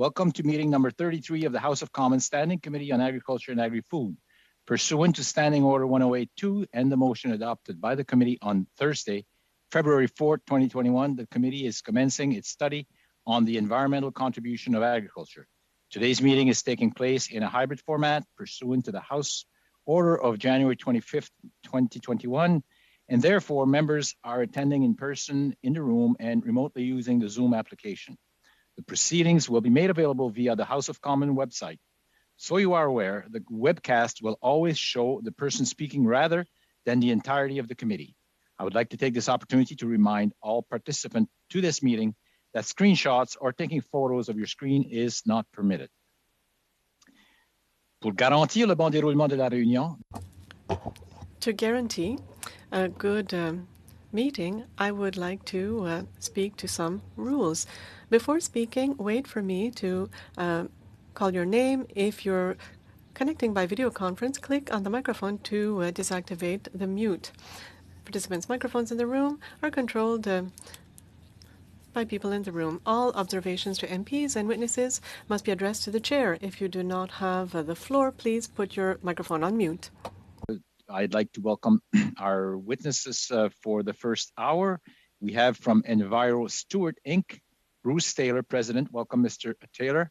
Welcome to meeting number 33 of the House of Commons Standing Committee on Agriculture and Agri-Food. Pursuant to Standing Order 1082 and the motion adopted by the committee on Thursday, February 4th, 2021, the committee is commencing its study on the environmental contribution of agriculture. Today's meeting is taking place in a hybrid format pursuant to the House Order of January 25th, 2021, and therefore members are attending in person in the room and remotely using the Zoom application. The proceedings will be made available via the House of Commons website. So you are aware, the webcast will always show the person speaking rather than the entirety of the committee. I would like to take this opportunity to remind all participants to this meeting that screenshots or taking photos of your screen is not permitted. Pour garantir le bon déroulement de la réunion. To guarantee a good meeting, I would like to speak to some rules. Before speaking, wait for me to call your name. If you're connecting by video conference, click on the microphone to deactivate the mute. Participants' microphones in the room are controlled by people in the room. All observations to MPs and witnesses must be addressed to the chair. If you do not have the floor, please put your microphone on mute. I'd like to welcome our witnesses for the first hour. We have from Enviro Stewart Inc., Bruce Taylor, President. Welcome, Mr. Taylor.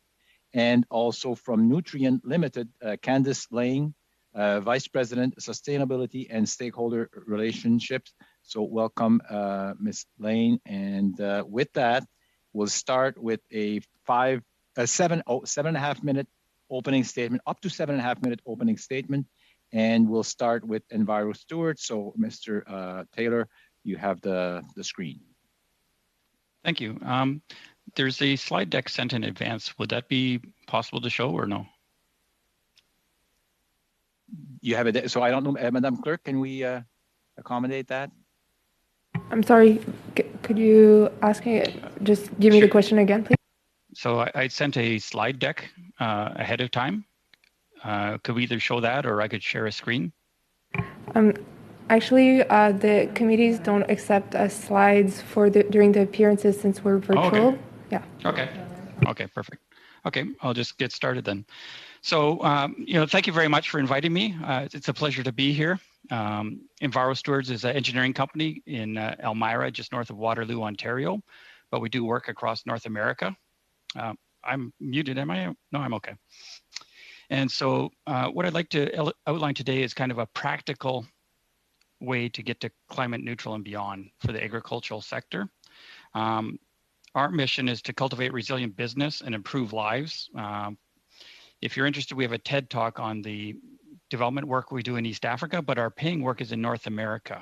And also from Nutrient Limited, Candice Lane, Vice President, Sustainability and Stakeholder Relationships. So welcome, Ms. Lane. And with that, we'll start with a 7.5 minute opening statement, up to 7.5 minute opening statement. And we'll start with Enviro Stewart. So Mr. Taylor, you have the screen. Thank you. There's a slide deck sent in advance. Would that be possible to show or no? You have it. So I don't know, Madam Clerk, can we accommodate that? I'm sorry, could you ask me, just give me the question again, please? So I sent a slide deck ahead of time. Could we either show that or I could share a screen? Actually, the committees don't accept slides for during the appearances since we're virtual. Oh, okay. Yeah. Okay, perfect. Okay, I'll just get started then. So, thank you very much for inviting me. It's a pleasure to be here. Enviro Stewards is an engineering company in Elmira, just north of Waterloo, Ontario, but we do work across North America. I'm muted, am I? No, I'm okay. And so what I'd like to outline today is kind of a practical way to get to climate neutral and beyond for the agricultural sector. Our mission is to cultivate resilient business and improve lives. If you're interested, we have a TED Talk on the development work we do in East Africa, but our paying work is in North America.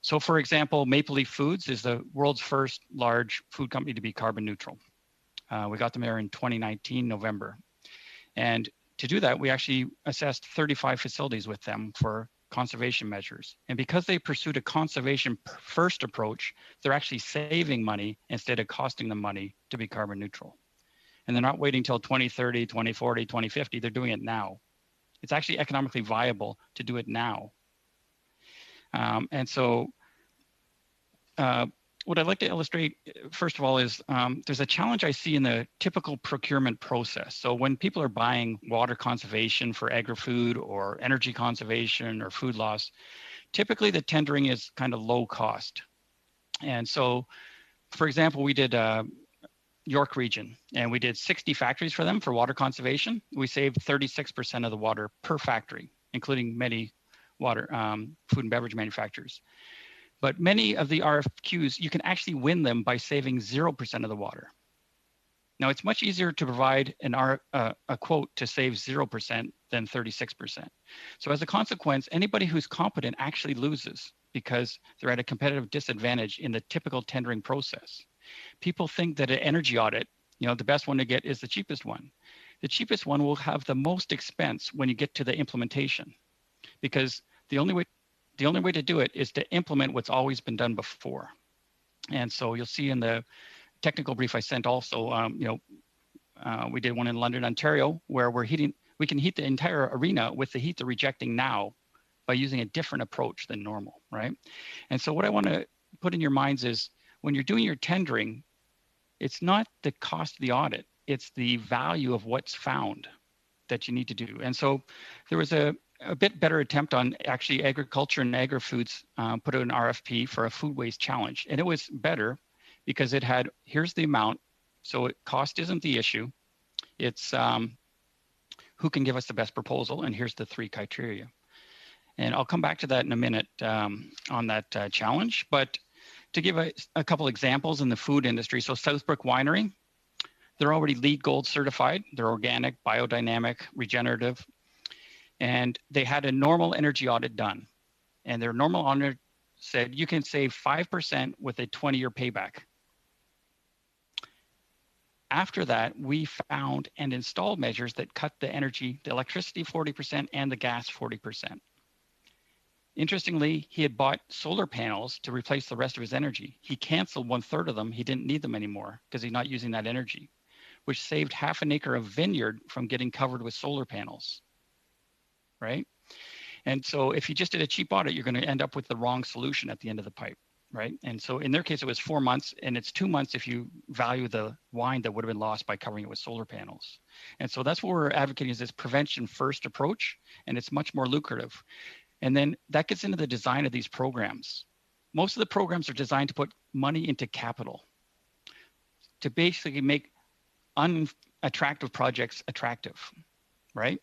So for example, Maple Leaf Foods is the world's first large food company to be carbon neutral. We got them there in 2019, November. And to do that, we actually assessed 35 facilities with them for conservation measures. And because they pursued a conservation first approach, they're actually saving money instead of costing them money to be carbon neutral. And they're not waiting till 2030, 2040, 2050, they're doing it now. It's actually economically viable to do it now. What I'd like to illustrate, first of all, is there's a challenge I see in the typical procurement process. So when people are buying water conservation for agri-food or energy conservation or food loss, typically the tendering is kind of low cost. And so, for example, we did York region, and we did 60 factories for them for water conservation. We saved 36% of the water per factory, including many water, food and beverage manufacturers. But many of the RFQs, you can actually win them by saving 0% of the water. Now, it's much easier to provide a quote to save 0% than 36%. So as a consequence, anybody who's competent actually loses because they're at a competitive disadvantage in the typical tendering process. People think that an energy audit, the best one to get is the cheapest one. The cheapest one will have the most expense when you get to the implementation, because the only way to do it is to implement what's always been done before. And so you'll see in the technical brief I sent also, we did one in London, Ontario, where we can heat the entire arena with the heat they're rejecting now by using a different approach than normal, right? And so what I want to put in your minds is when you're doing your tendering, it's not the cost of the audit, it's the value of what's found that you need to do. And so there was a bit better attempt on actually agriculture and agri-foods put out an RFP for a food waste challenge. And it was better because it had, here's the amount. So cost isn't the issue. It's who can give us the best proposal. And here's the 3 criteria. And I'll come back to that in a minute on that challenge. But to give a couple examples in the food industry. So Southbrook Winery, they're already LEED Gold certified. They're organic, biodynamic, regenerative. And they had a normal energy audit done. And their normal audit said you can save 5% with a 20-year payback. After that, we found and installed measures that cut the energy, the electricity 40% and the gas 40%. Interestingly, he had bought solar panels to replace the rest of his energy. He canceled 1/3 of them. He didn't need them anymore because he's not using that energy, which saved half an acre of vineyard from getting covered with solar panels, right? And so if you just did a cheap audit, you're going to end up with the wrong solution at the end of the pipe, right? And so in their case, it was 4 months, and it's 2 months if you value the wine that would have been lost by covering it with solar panels. And so that's what we're advocating, is this prevention first approach, and it's much more lucrative. And then that gets into the design of these programs. Most of the programs are designed to put money into capital, to basically make unattractive projects attractive, right?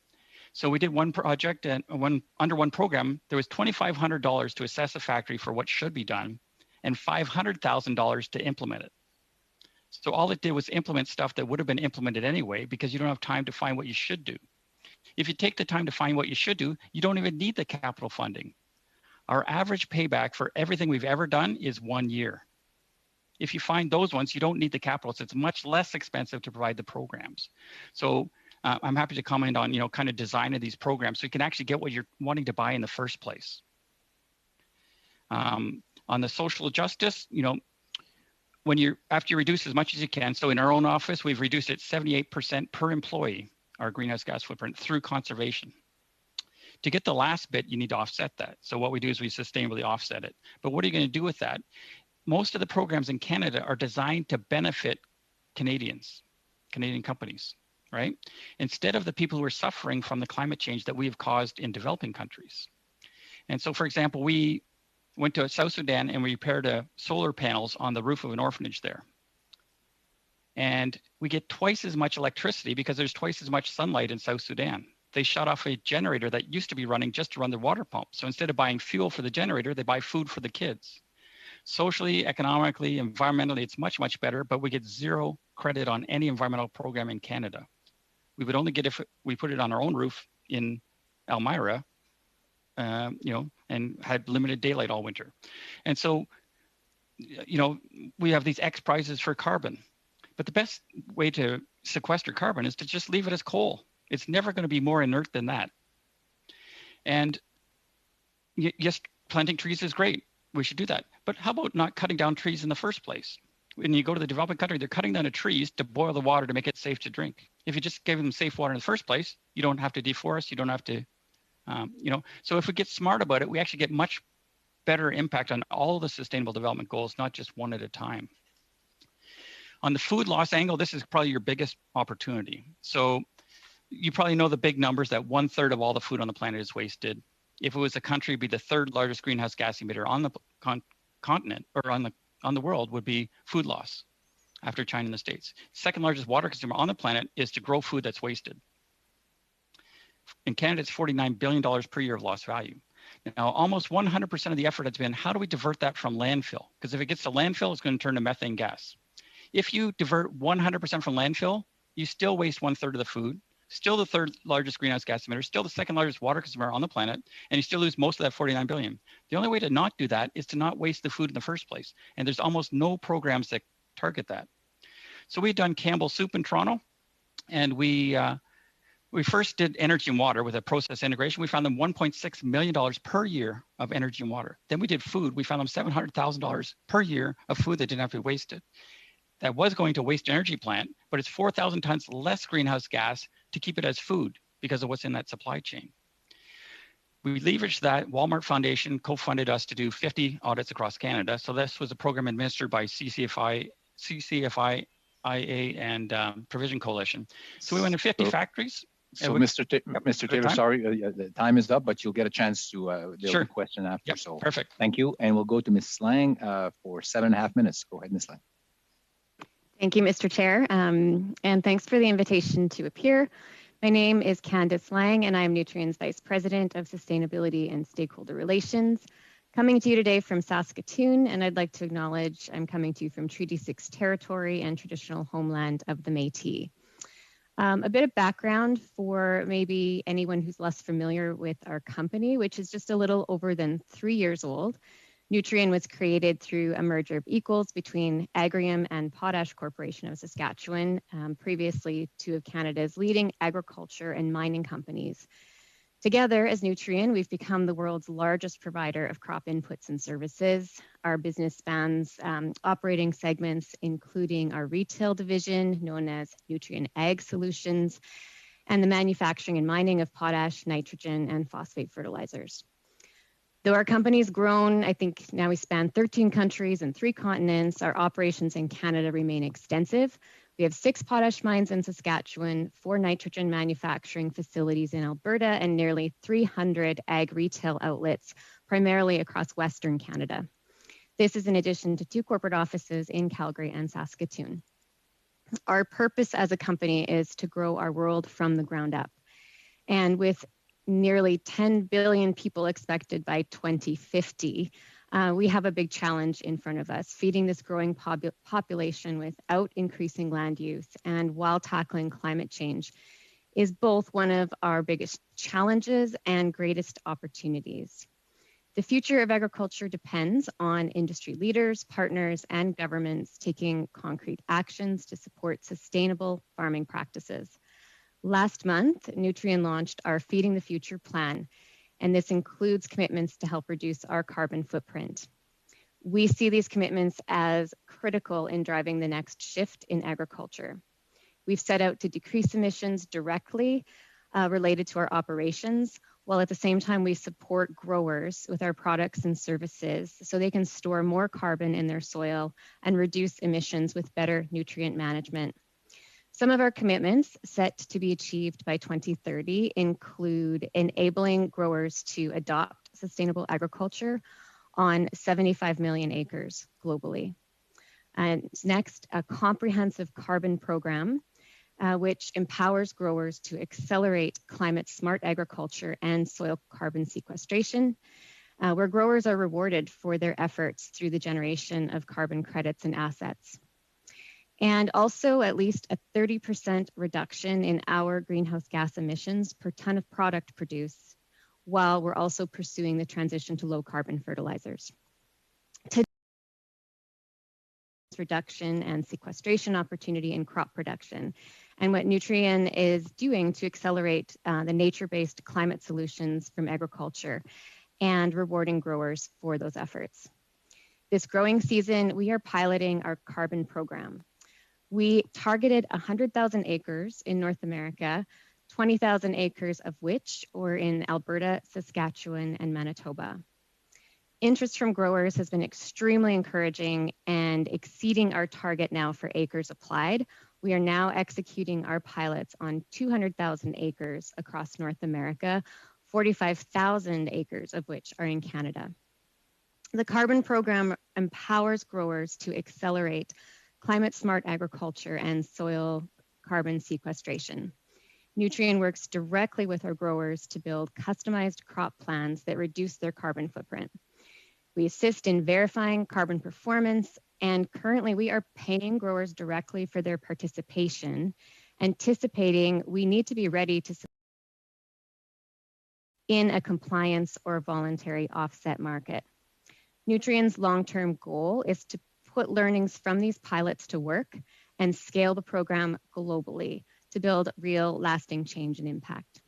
So we did one project, and under one program, there was $2,500 to assess a factory for what should be done and $500,000 to implement it. So all it did was implement stuff that would have been implemented anyway, because you don't have time to find what you should do. If you take the time to find what you should do, you don't even need the capital funding. Our average payback for everything we've ever done is 1 year. If you find those ones, you don't need the capital. So it's much less expensive to provide the programs. So I'm happy to comment on, kind of design of these programs so you can actually get what you're wanting to buy in the first place. On the social justice, after you reduce as much as you can. So in our own office, we've reduced it 78% per employee, our greenhouse gas footprint, through conservation. To get the last bit, you need to offset that. So what we do is we sustainably offset it. But what are you going to do with that? Most of the programs in Canada are designed to benefit Canadian companies, right? Instead of the people who are suffering from the climate change that we have caused in developing countries. And so, for example, we went to South Sudan and we repaired solar panels on the roof of an orphanage there. And we get twice as much electricity because there's twice as much sunlight in South Sudan. They shut off a generator that used to be running just to run the water pump. So instead of buying fuel for the generator, they buy food for the kids. Socially, economically, environmentally, it's much, much better, but we get zero credit on any environmental program in Canada. We would only get if we put it on our own roof in Elmira, and had limited daylight all winter. And so, we have these X prizes for carbon, but the best way to sequester carbon is to just leave it as coal. It's never going to be more inert than that. And yes, planting trees is great. We should do that. But how about not cutting down trees in the first place? When you go to the developing country, they're cutting down the trees to boil the water to make it safe to drink. If you just gave them safe water in the first place, you don't have to deforest. You don't have to, So if we get smart about it, we actually get much better impact on all the sustainable development goals, not just one at a time. On the food loss angle, this is probably your biggest opportunity. So you probably know the big numbers that 1/3 of all the food on the planet is wasted. If it was a country, it'd be the 3rd largest greenhouse gas emitter on the continent or on the world would be food loss after China and the States. 2nd largest water consumer on the planet is to grow food that's wasted. In Canada, it's $49 billion per year of lost value. Now, almost 100% of the effort has been, how do we divert that from landfill? Because if it gets to landfill, it's going to turn to methane gas. If you divert 100% from landfill, you still waste 1/3 of the food, still the 3rd largest greenhouse gas emitter, still the 2nd largest water consumer on the planet, and you still lose most of that 49 billion. The only way to not do that is to not waste the food in the first place. And there's almost no programs that target that. So we've done Campbell Soup in Toronto, and we first did energy and water with a process integration. We found them $1.6 million per year of energy and water. Then we did food. We found them $700,000 per year of food that didn't have to be wasted. That was going to waste energy plant, but it's 4,000 tons less greenhouse gas to keep it as food because of what's in that supply chain. We leveraged that. Walmart Foundation co-funded us to do 50 audits across Canada. So this was a program administered by CCFI IA and Provision Coalition. So we went to 50 factories. So, Mr. Taylor, sorry, the time is up, but you'll get a chance to the open question after. Yep, so perfect. Thank you. And we'll go to Ms. Lang for 7.5 minutes. Go ahead, Ms. Lang. Thank you, Mr. Chair, and thanks for the invitation to appear. My name is Candice Lang, and I'm Nutrien's Vice President of Sustainability and Stakeholder Relations. Coming to you today from Saskatoon, and I'd like to acknowledge I'm coming to you from Treaty 6 territory and traditional homeland of the Métis. A bit of background for maybe anyone who's less familiar with our company, which is just a little over than 3 years old. Nutrien was created through a merger of equals between Agrium and Potash Corporation of Saskatchewan, previously two of Canada's leading agriculture and mining companies. Together as Nutrien, we've become the world's largest provider of crop inputs and services. Our business spans operating segments, including our retail division, known as Nutrien Ag Solutions, and the manufacturing and mining of potash, nitrogen, and phosphate fertilizers. Though our company's grown, I think now we span 13 countries and 3 continents, our operations in Canada remain extensive. We have 6 potash mines in Saskatchewan, 4 nitrogen manufacturing facilities in Alberta, and nearly 300 ag retail outlets, primarily across Western Canada. This is in addition to 2 corporate offices in Calgary and Saskatoon. Our purpose as a company is to grow our world from the ground up. And with nearly 10 billion people expected by 2050, we have a big challenge in front of us, feeding this growing population without increasing land use and while tackling climate change is both one of our biggest challenges and greatest opportunities. The future of agriculture depends on industry leaders, partners, and governments taking concrete actions to support sustainable farming practices. Last month, Nutrien launched our Feeding the Future plan, and this includes commitments to help reduce our carbon footprint. We see these commitments as critical in driving the next shift in agriculture. We've set out to decrease emissions directly related to our operations, while at the same time we support growers with our products and services so they can store more carbon in their soil and reduce emissions with better nutrient management. Some of our commitments set to be achieved by 2030 include enabling growers to adopt sustainable agriculture on 75 million acres globally. And next, a comprehensive carbon program, which empowers growers to accelerate climate smart agriculture and soil carbon sequestration, where growers are rewarded for their efforts through the generation of carbon credits and assets. And also at least a 30% reduction in our greenhouse gas emissions per ton of product produced, while we're also pursuing the transition to low carbon fertilizers. Reduction and sequestration opportunity in crop production, and what Nutrien is doing to accelerate the nature-based climate solutions from agriculture and rewarding growers for those efforts. This growing season, we are piloting our carbon program. We targeted 100,000 acres in North America, 20,000 acres of which were in Alberta, Saskatchewan, and Manitoba. Interest from growers has been extremely encouraging and exceeding our target now for acres applied. We are now executing our pilots on 200,000 acres across North America, 45,000 acres of which are in Canada. The carbon program empowers growers to accelerate climate smart agriculture and soil carbon sequestration. Nutrien works directly with our growers to build customized crop plans that reduce their carbon footprint. We assist in verifying carbon performance, and currently we are paying growers directly for their participation, anticipating we need to be ready to in a compliance or voluntary offset market. Nutrien's long-term goal is to put learnings from these pilots to work and scale the program globally to build real lasting change and impact.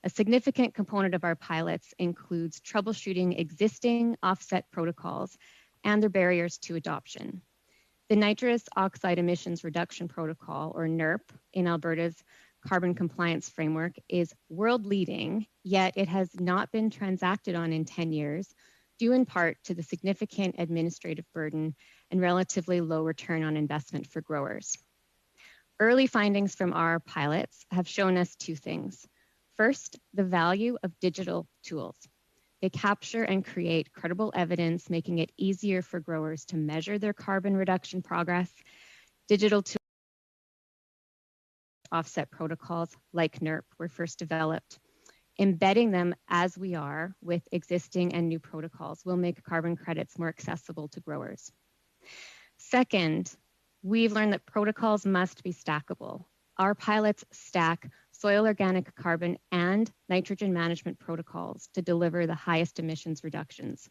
A significant component of our pilots includes troubleshooting existing offset protocols and their barriers to adoption. The Nitrous Oxide Emissions Reduction Protocol, or NERP, in Alberta's carbon compliance framework is world leading, yet it has not been transacted on in 10 years, due in part to the significant administrative burden and relatively low return on investment for growers. Early findings from our pilots have shown us two things. First, the value of digital tools. They capture and create credible evidence, making it easier for growers to measure their carbon reduction progress. Digital tools, offset protocols like NERP were first developed. Embedding them as we are with existing and new protocols will make carbon credits more accessible to growers. Second, we've learned that protocols must be stackable. Our pilots stack soil organic carbon and nitrogen management protocols to deliver the highest emissions reductions.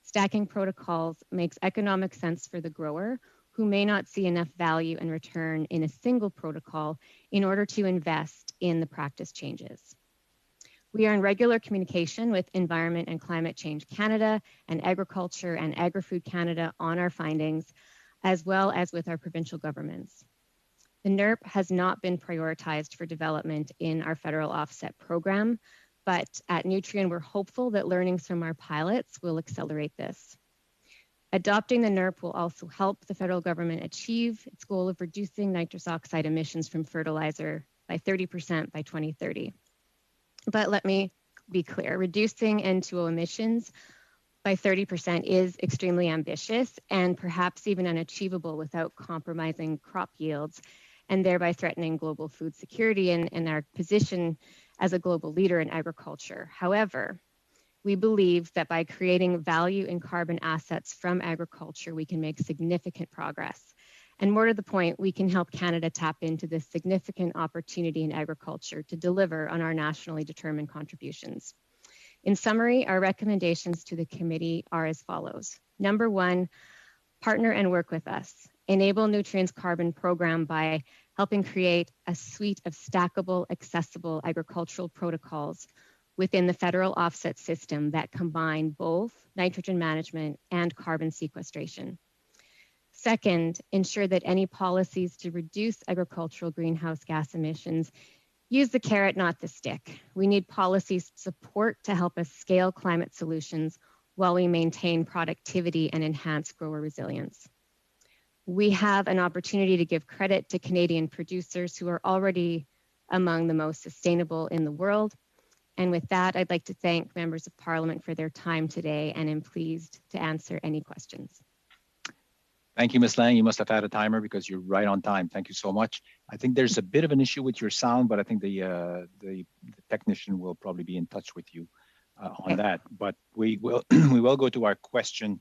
Stacking protocols makes economic sense for the grower who may not see enough value and return in a single protocol in order to invest in the practice changes. We are in regular communication with Environment and Climate Change Canada and Agriculture and Agri-Food Canada on our findings, as well as with our provincial governments. The NERP has not been prioritized for development in our federal offset program, but at Nutrien, we're hopeful that learnings from our pilots will accelerate this. Adopting the NERP will also help the federal government achieve its goal of reducing nitrous oxide emissions from fertilizer by 30% by 2030. But let me be clear, reducing N2O emissions by 30% is extremely ambitious and perhaps even unachievable without compromising crop yields and thereby threatening global food security and our position as a global leader in agriculture. However, we believe that by creating value in carbon assets from agriculture, we can make significant progress. And more to the point, we can help Canada tap into this significant opportunity in agriculture to deliver on our nationally determined contributions. In summary, our recommendations to the committee are as follows. Number one, partner and work with us. Enable Nutrien's carbon program by helping create a suite of stackable, accessible agricultural protocols within the federal offset system that combine both nitrogen management and carbon sequestration. Second, ensure that any policies to reduce agricultural greenhouse gas emissions use the carrot, not the stick. We need policies support to help us scale climate solutions while we maintain productivity and enhance grower resilience. We have an opportunity to give credit to Canadian producers who are already among the most sustainable in the world. And with that, I'd like to thank members of Parliament for their time today, and am pleased to answer any questions. Thank you, Ms. Lang. You must have had a timer because you're right on time. Thank you so much. I think there's a bit of an issue with your sound, but I think the technician will probably be in touch with you on that. But we will we will go to our question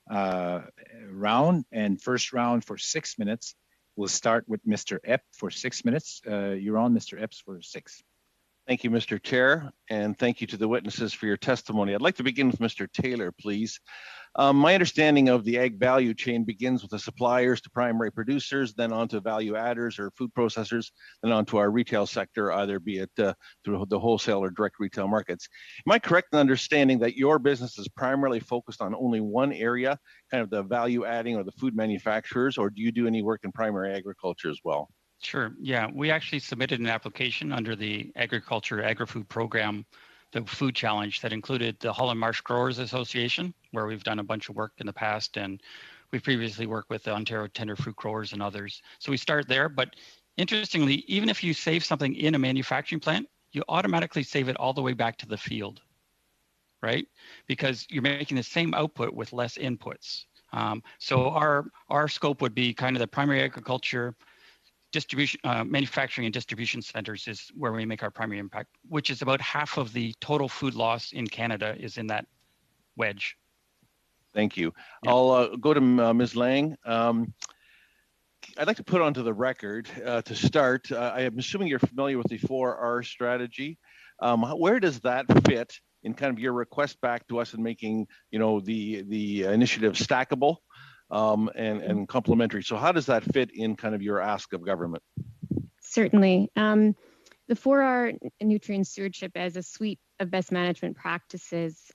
round, and first round for 6 minutes. We'll start with Mr. Epp for 6 minutes. You're on, Mr. Epps, for 6. Thank you, Mr. Chair, and thank you to the witnesses for your testimony. I'd like to begin with Mr. Taylor, please. My understanding of the ag value chain begins with the suppliers to primary producers, then on to value adders or food processors, then on to our retail sector, either be it through the wholesale or direct retail markets. Am I correct in understanding that your business is primarily focused on only one area, kind of the value adding or the food manufacturers, or do you do any work in primary agriculture as well? Sure. Yeah, we actually submitted an application under the Agri-Food program, the food challenge, that included the Holland Marsh Growers Association, where we've done a bunch of work in the past, and we've previously worked with the Ontario Tender Fruit Growers and others. So we start there, but interestingly, even if you save something in a manufacturing plant, you automatically save it all the way back to the field, right? Because you're making the same output with less inputs. So our scope would be kind of the primary agriculture, distribution, manufacturing and distribution centers is where we make our primary impact, which is about half of the total food loss in Canada is in that wedge. Thank you. Yeah. I'll go to Ms. Lang. I'd like to put onto the record to start. I am assuming you're familiar with the 4R strategy. Where does that fit in kind of your request back to us in making, you know, the initiative stackable and complementary? So how does that fit in kind of your ask of government? Certainly. The 4R nutrient stewardship as a suite of best management practices,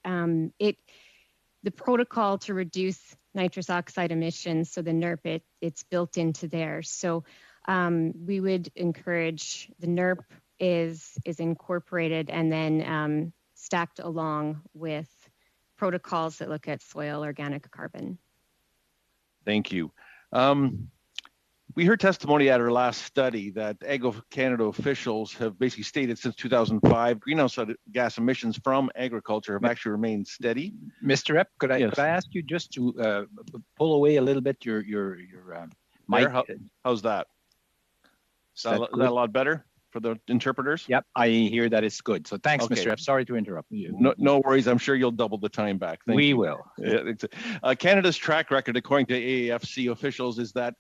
the protocol to reduce nitrous oxide emissions, so the NERP, it's built into there. So we would encourage the NERP is incorporated and then stacked along with protocols that look at soil organic carbon. Thank you. We heard testimony at our last study that Agro-Canada officials have basically stated since 2005, greenhouse gas emissions from agriculture have actually remained steady. Mr. Rep, could I ask you just to pull away a little bit your mic? How's that? Is that a lot better for the interpreters? Yep, I hear that it's good. So thanks, Mr. Rep. Sorry to interrupt you. No worries. I'm sure you'll double the time back. Thank you. We will. Canada's track record, according to AAFC officials, is that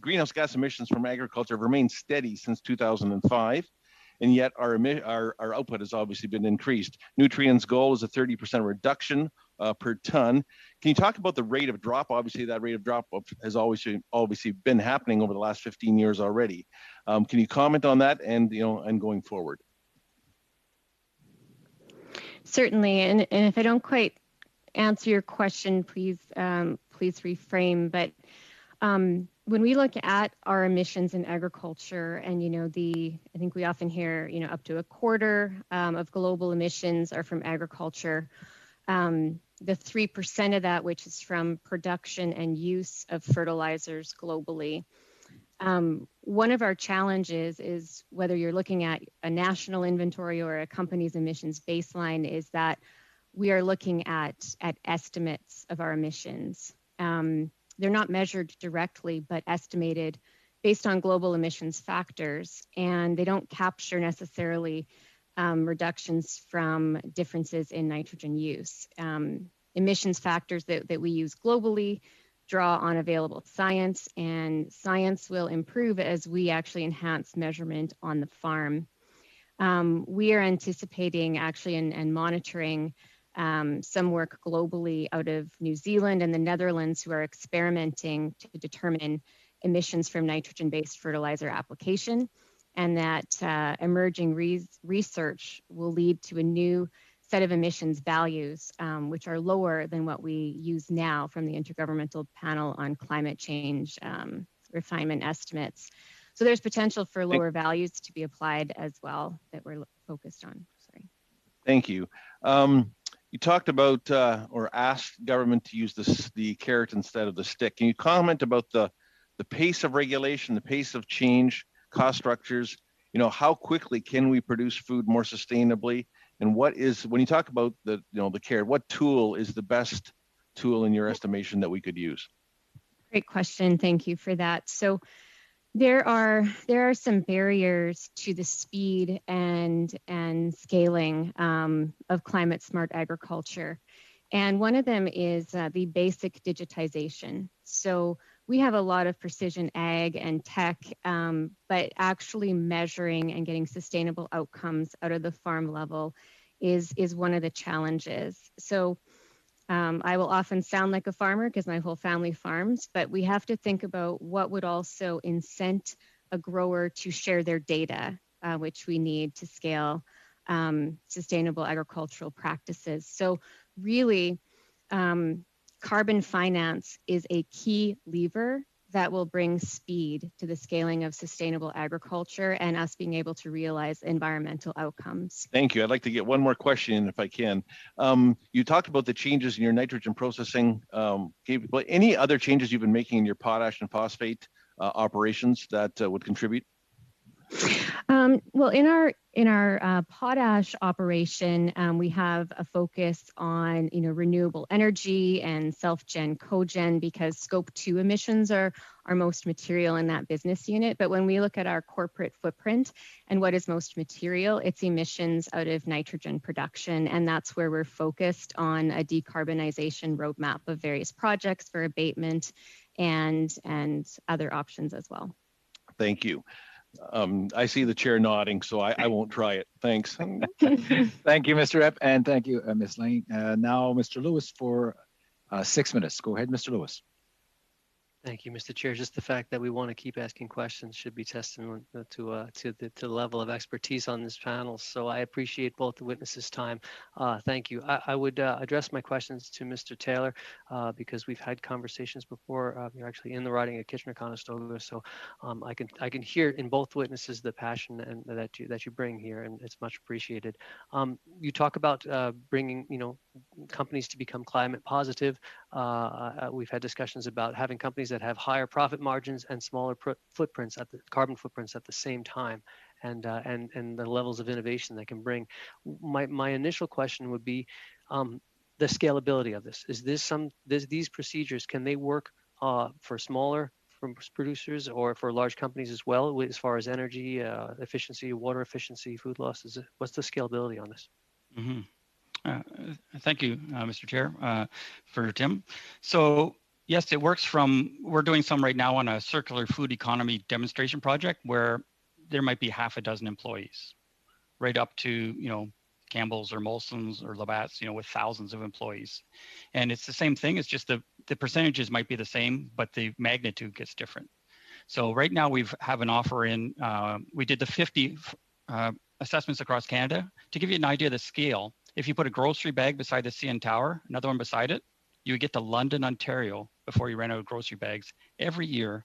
greenhouse gas emissions from agriculture have remained steady since 2005. And yet our output has obviously been increased. Nutrien's goal is a 30% reduction per ton. Can you talk about the rate of drop? Obviously, that rate of drop has obviously been happening over the last 15 years already. Can you comment on that and going forward? Certainly, and if I don't quite answer your question, please reframe. But when we look at our emissions in agriculture, and I think we often hear up to a quarter of global emissions are from agriculture. The 3% of that, which is from production and use of fertilizers globally. One of our challenges is, whether you're looking at a national inventory or a company's emissions baseline, is that we are looking at estimates of our emissions. They're not measured directly, but estimated based on global emissions factors, and they don't capture necessarily reductions from differences in nitrogen use. Emissions factors that we use globally draw on available science, and science will improve as we actually enhance measurement on the farm. We are anticipating actually and monitoring some work globally out of New Zealand and the Netherlands, who are experimenting to determine emissions from nitrogen-based fertilizer application, and that emerging research will lead to a new set of emissions values, which are lower than what we use now from the Intergovernmental Panel on Climate Change refinement estimates. So there's potential for lower values to be applied as well that we're focused on. Sorry. Thank you. You talked about or asked government to use the carrot instead of the stick. Can you comment about the pace of regulation, the pace of change, cost structures? How quickly can we produce food more sustainably? And when you talk about the carrot, what tool is the best tool in your estimation that we could use? Great question. Thank you for that. So there are some barriers to the speed and scaling of climate smart agriculture. And one of them is the basic digitization. So we have a lot of precision ag and tech, but actually measuring and getting sustainable outcomes out of the farm level is one of the challenges. So I will often sound like a farmer because my whole family farms, but we have to think about what would also incent a grower to share their data, which we need to scale sustainable agricultural practices. So really, carbon finance is a key lever that will bring speed to the scaling of sustainable agriculture and us being able to realize environmental outcomes. Thank you. I'd like to get one more question in if I can. You talked about the changes in your nitrogen processing. Any other changes you've been making in your potash and phosphate operations that would contribute? Well, in our potash operation, we have a focus on renewable energy and self-gen, cogen, because scope 2 emissions are most material in that business unit. But when we look at our corporate footprint and what is most material, it's emissions out of nitrogen production, and that's where we're focused on a decarbonization roadmap of various projects for abatement and other options as well. Thank you. I see the chair nodding, so I won't try it. Thanks. Thank you, Mr. Rep, and thank you, Ms. Lang. Now, Mr. Lewis for 6 minutes. Go ahead, Mr. Lewis. Thank you, Mr. Chair. Just the fact that we want to keep asking questions should be testament to the level of expertise on this panel. So I appreciate both the witnesses' time. Thank you. I would address my questions to Mr. Taylor because we've had conversations before. You're actually in the riding at Kitchener-Conestoga, so I can hear in both witnesses the passion and that you bring here, and it's much appreciated. You talk about bringing companies to become climate positive. We've had discussions about having companies that have higher profit margins and smaller footprints at the carbon footprints at the same time, and the levels of innovation they can bring. My initial question would be the scalability of this. Is these procedures, can they work for smaller producers or for large companies as well, as far as energy efficiency, water efficiency, food losses? What's the scalability on this? Mm-hmm. Thank you, Mr. Chair, for Tim. So yes, it works we're doing some right now on a circular food economy demonstration project where there might be half a dozen employees, right up to, Campbell's or Molson's or Labatt's, with thousands of employees. And it's the same thing. It's just the percentages might be the same, but the magnitude gets different. So right now we have an offer in, we did the 50 assessments across Canada. To give you an idea of the scale, if you put a grocery bag beside the CN Tower, another one beside it, you would get to London, Ontario before you ran out of grocery bags every year,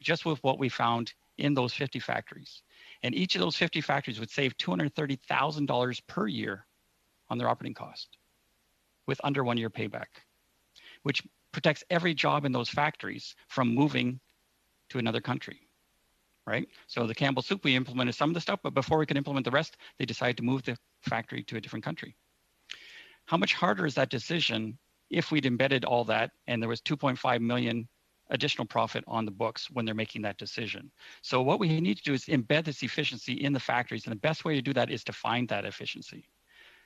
just with what we found in those 50 factories. And each of those 50 factories would save $230,000 per year on their operating cost with under 1 year payback, which protects every job in those factories from moving to another country, right? So the Campbell Soup, we implemented some of the stuff, but before we could implement the rest, they decided to move the factory to a different country. How much harder is that decision if we'd embedded all that and there was 2.5 million additional profit on the books when they're making that decision? So what we need to do is embed this efficiency in the factories. And the best way to do that is to find that efficiency.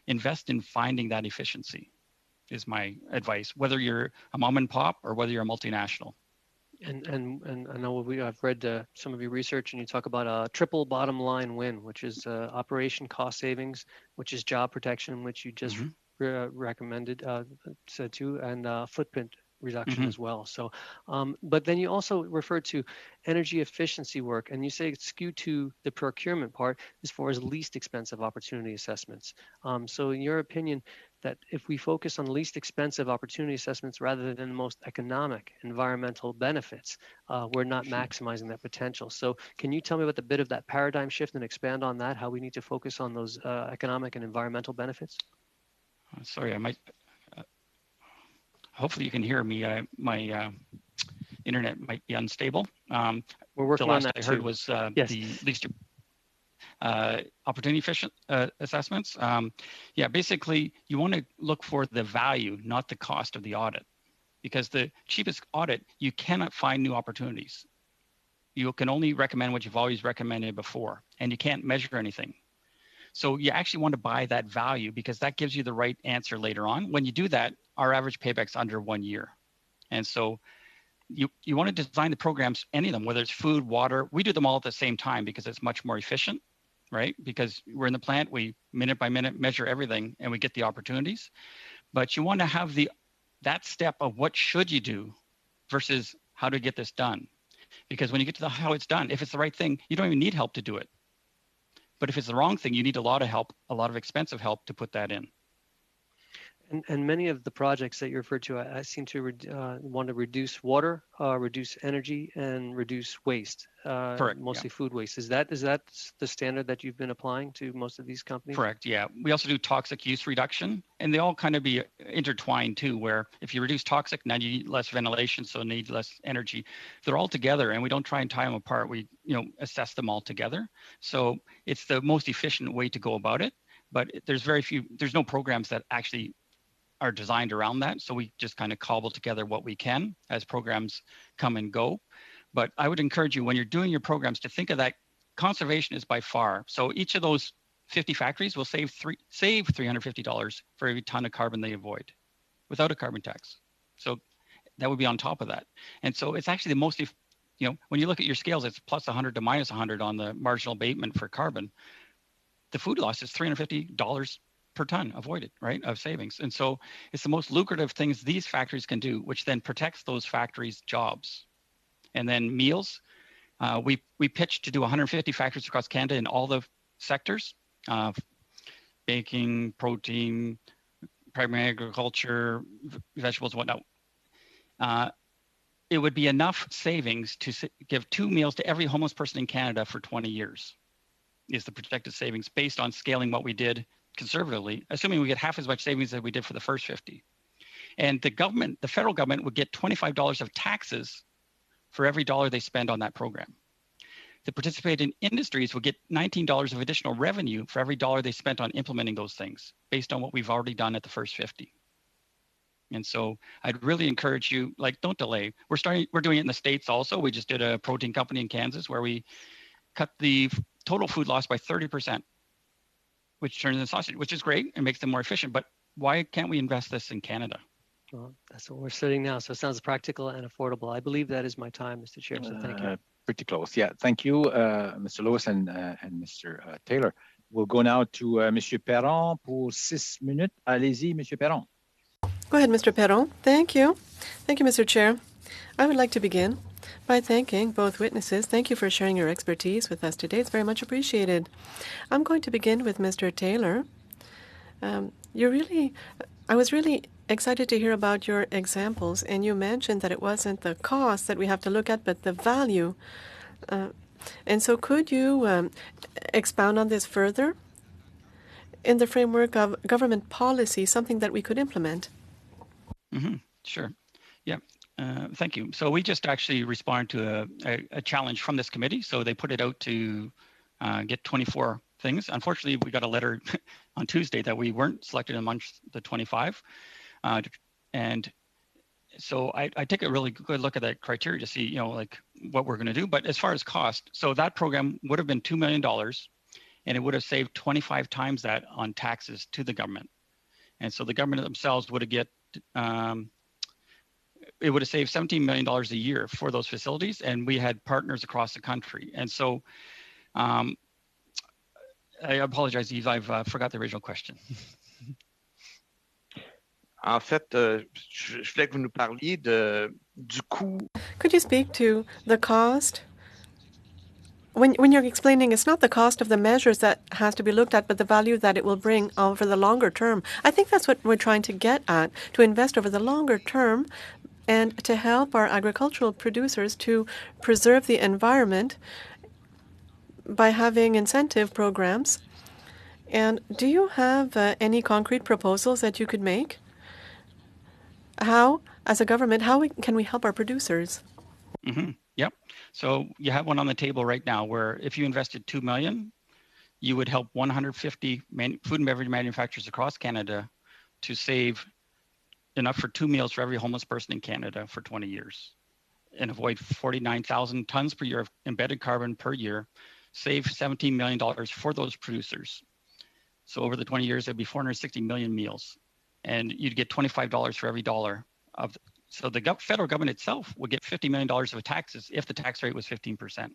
Invest in finding that efficiency is my advice, whether you're a mom and pop or whether you're a multinational. And I know I've read some of your research, and you talk about a triple bottom line win, which is operation cost savings, which is job protection, which you just recommended, said too, and footprint reduction as well. So, but then you also referred to energy efficiency work, and you say it's skewed to the procurement part as far as least expensive opportunity assessments. So in your opinion, that if we focus on least expensive opportunity assessments rather than the most economic environmental benefits, we're not maximizing that potential. So can you tell me about the bit of that paradigm shift and expand on that, how we need to focus on those economic and environmental benefits? Sorry, I might, hopefully you can hear me. My internet might be unstable. We're working on that too. The last I heard was the least opportunity efficient assessments. Yeah, basically you want to look for the value, not the cost of the audit, because the cheapest audit, you cannot find new opportunities. You can only recommend what you've always recommended before, and you can't measure anything. So you actually want to buy that value because that gives you the right answer later on. When you do that, our average payback's under 1 year. And so you want to design the programs, any of them, whether it's food, water, we do them all at the same time because it's much more efficient, right? Because we're in the plant, we minute by minute measure everything and we get the opportunities. But you want to have that step of what should you do versus how to get this done. Because when you get to how it's done, if it's the right thing, you don't even need help to do it. But if it's the wrong thing, you need a lot of help, a lot of expensive help to put that in. And many of the projects that you referred to, I seem to want to reduce water, reduce energy, and reduce waste. Correct. Mostly food waste. Is that the standard that you've been applying to most of these companies? Correct. Yeah. We also do toxic use reduction, and they all kind of be intertwined too. Where if you reduce toxic, now you need less ventilation, so need less energy. They're all together, and we don't try and tie them apart. We assess them all together. So it's the most efficient way to go about it. But there's no programs that actually are designed around that. So we just kind of cobble together what we can as programs come and go. But I would encourage you when you're doing your programs to think of that conservation is by far. So each of those 50 factories will save $350 for every ton of carbon they avoid without a carbon tax. So that would be on top of that. And so it's actually the most, when you look at your scales, it's plus 100 to minus 100 on the marginal abatement for carbon. The food loss is $350 per ton avoided, right, of savings. And so it's the most lucrative things these factories can do, which then protects those factories' jobs. And then meals, we pitched to do 150 factories across Canada in all the sectors, baking, protein, primary agriculture, vegetables, whatnot. It would be enough savings to give 2 meals to every homeless person in Canada for 20 years is the projected savings based on scaling what we did conservatively, assuming we get half as much savings as we did for the first 50. And the federal government would get $25 of taxes for every dollar they spend on that program. The participating industries will get $19 of additional revenue for every dollar they spent on implementing those things based on what we've already done at the first 50. And so I'd really encourage you, like, don't delay. We're doing it in the States also. We just did a protein company in Kansas where we cut the total food loss by 30%, which turns into sausage, which is great and makes them more efficient. But why can't we invest this in Canada? Well, that's what we're studying now. So it sounds practical and affordable. I believe that is my time, Mr. Chair. So thank you. Pretty close. Yeah. Thank you, Mr. Lewis and Mr. Taylor. We'll go now to Monsieur Perron pour 6 minutes. Allez-y, Monsieur Perron. Go ahead, Mr. Perron. Thank you. Thank you, Mr. Chair. I would like to begin by thanking both witnesses. Thank you for sharing your expertise with us today. It's very much appreciated. I'm going to begin with Mr. Taylor. I was really excited to hear about your examples, and you mentioned that it wasn't the cost that we have to look at, but the value. And so could you expound on this further in the framework of government policy, something that we could implement? Sure. Yeah. Thank you. So we just actually responded to a challenge from this committee. So they put it out to get 24 things. Unfortunately, we got a letter on Tuesday that we weren't selected amongst the 25. And so I take a really good look at that criteria to see, you know, like what we're going to do. But as far as cost, so that program would have been $2 million, and it would have saved 25 times that on taxes to the government. And so the government themselves would have it would have saved $17 million a year for those facilities, and we had partners across the country. And so I apologize, Yves, I've forgot the original question. En fait, je voulais que vous nous parliez du coût. Could you speak to the cost? When you're explaining, it's not the cost of the measures that has to be looked at, but the value that it will bring over the longer term. I think that's what we're trying to get at, to invest over the longer term and to help our agricultural producers to preserve the environment by having incentive programs. And do you have any concrete proposals that you could make? How, as a government, how can we help our producers? Yep. So you have one on the table right now where if you invested $2 million, you would help 150 food and beverage manufacturers across Canada to save enough for 2 meals for every homeless person in Canada for 20 years and avoid 49,000 tons per year of embedded carbon per year, save $17 million for those producers. So over the 20 years, it'd be 460 million meals, and you'd get $25 for every dollar of. So the federal government itself would get $50 million of taxes if the tax rate was 15%.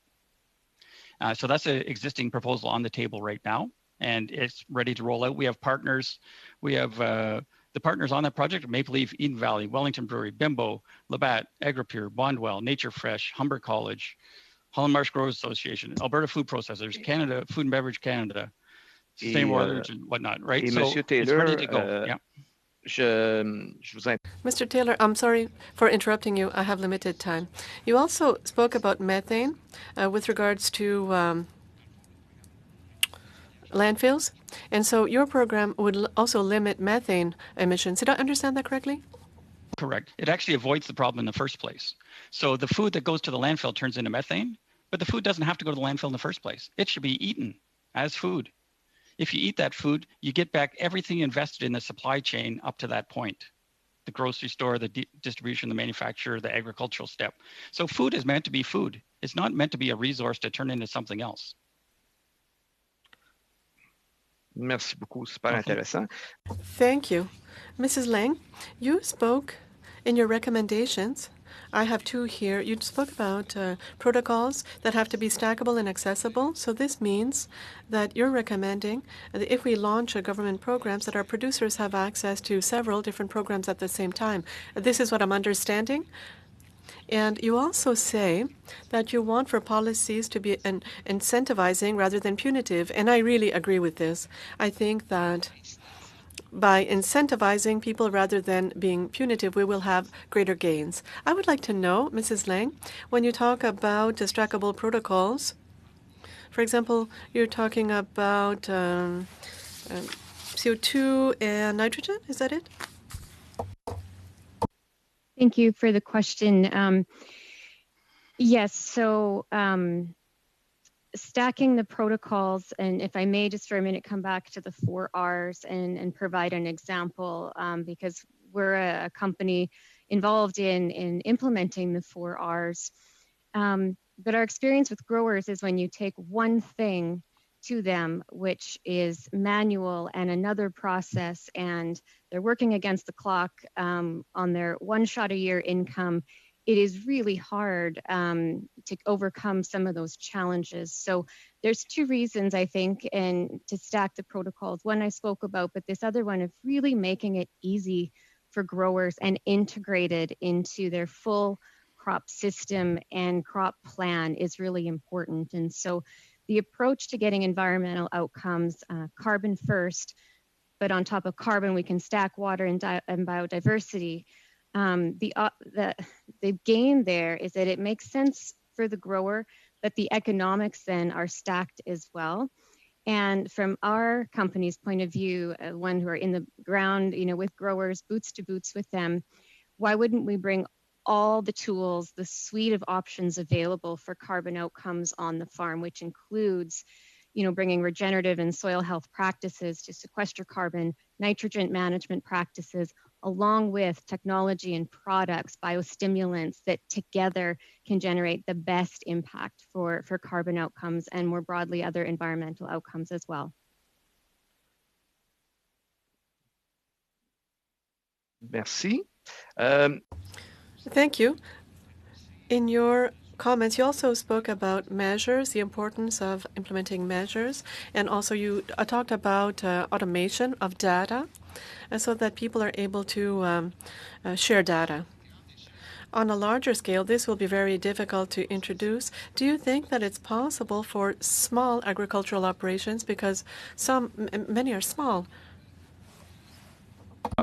So that's an existing proposal on the table right now, and it's ready to roll out. We have partners. We have the partners on that project: Maple Leaf, Eden Valley, Wellington Brewery, Bimbo, Labatt, Agri-Food, Bondwell, Nature Fresh, Humber College, Holland Marsh Growers Association, Alberta Food Processors, Canada, Food and Beverage Canada, Sustainable Waters and whatnot, right? So Monsieur Taylor, it's ready to go. Yeah. Mr. Taylor, I'm sorry for interrupting you. I have limited time. You also spoke about methane with regards to landfills. And so your program would also limit methane emissions. Did I understand that correctly? Correct. It actually avoids the problem in the first place. So the food that goes to the landfill turns into methane, but the food doesn't have to go to the landfill in the first place. It should be eaten as food. If you eat that food, you get back everything invested in the supply chain up to that point. The grocery store, the distribution, the manufacturer, the agricultural step. So food is meant to be food. It's not meant to be a resource to turn into something else. Merci beaucoup, super intéressant. Thank you. Mrs. Lang, you spoke in your recommendations. I have two here. You spoke about protocols that have to be stackable and accessible. So this means that you're recommending that if we launch government programs, that our producers have access to several different programs at the same time. This is what I'm understanding. And you also say that you want for policies to be incentivizing rather than punitive. And I really agree with this. I think that by incentivizing people rather than being punitive, we will have greater gains. I would like to know, Mrs. Lang, when you talk about stackable protocols, for example, you're talking about CO2 and nitrogen, is that it? Thank you for the question. Yes, so stacking the protocols, and if I may just for a minute come back to the 4Rs and provide an example, because we're a company involved in implementing the 4Rs. But our experience with growers is when you take one thing to them, which is manual and another process, and they're working against the clock on their one shot a year income, it is really hard to overcome some of those challenges. So there's two reasons, I think, and to stack the protocols. One I spoke about, but this other one of really making it easy for growers and integrated into their full crop system and crop plan is really important. And so the approach to getting environmental outcomes, carbon first, but on top of carbon, we can stack water and biodiversity. The gain there is that it makes sense for the grower, but the economics then are stacked as well. And from our company's point of view, one who are in the ground, with growers, boots to boots with them, why wouldn't we bring all the tools, the suite of options available for carbon outcomes on the farm, which includes, bringing regenerative and soil health practices to sequester carbon, nitrogen management practices, along with technology and products, biostimulants that together can generate the best impact for carbon outcomes and more broadly other environmental outcomes as well. Merci. Thank you. In your comments, you also spoke about measures, the importance of implementing measures, and also you talked about automation of data, and so that people are able to share data. On a larger scale, this will be very difficult to introduce. Do you think that it's possible for small agricultural operations, because many are small?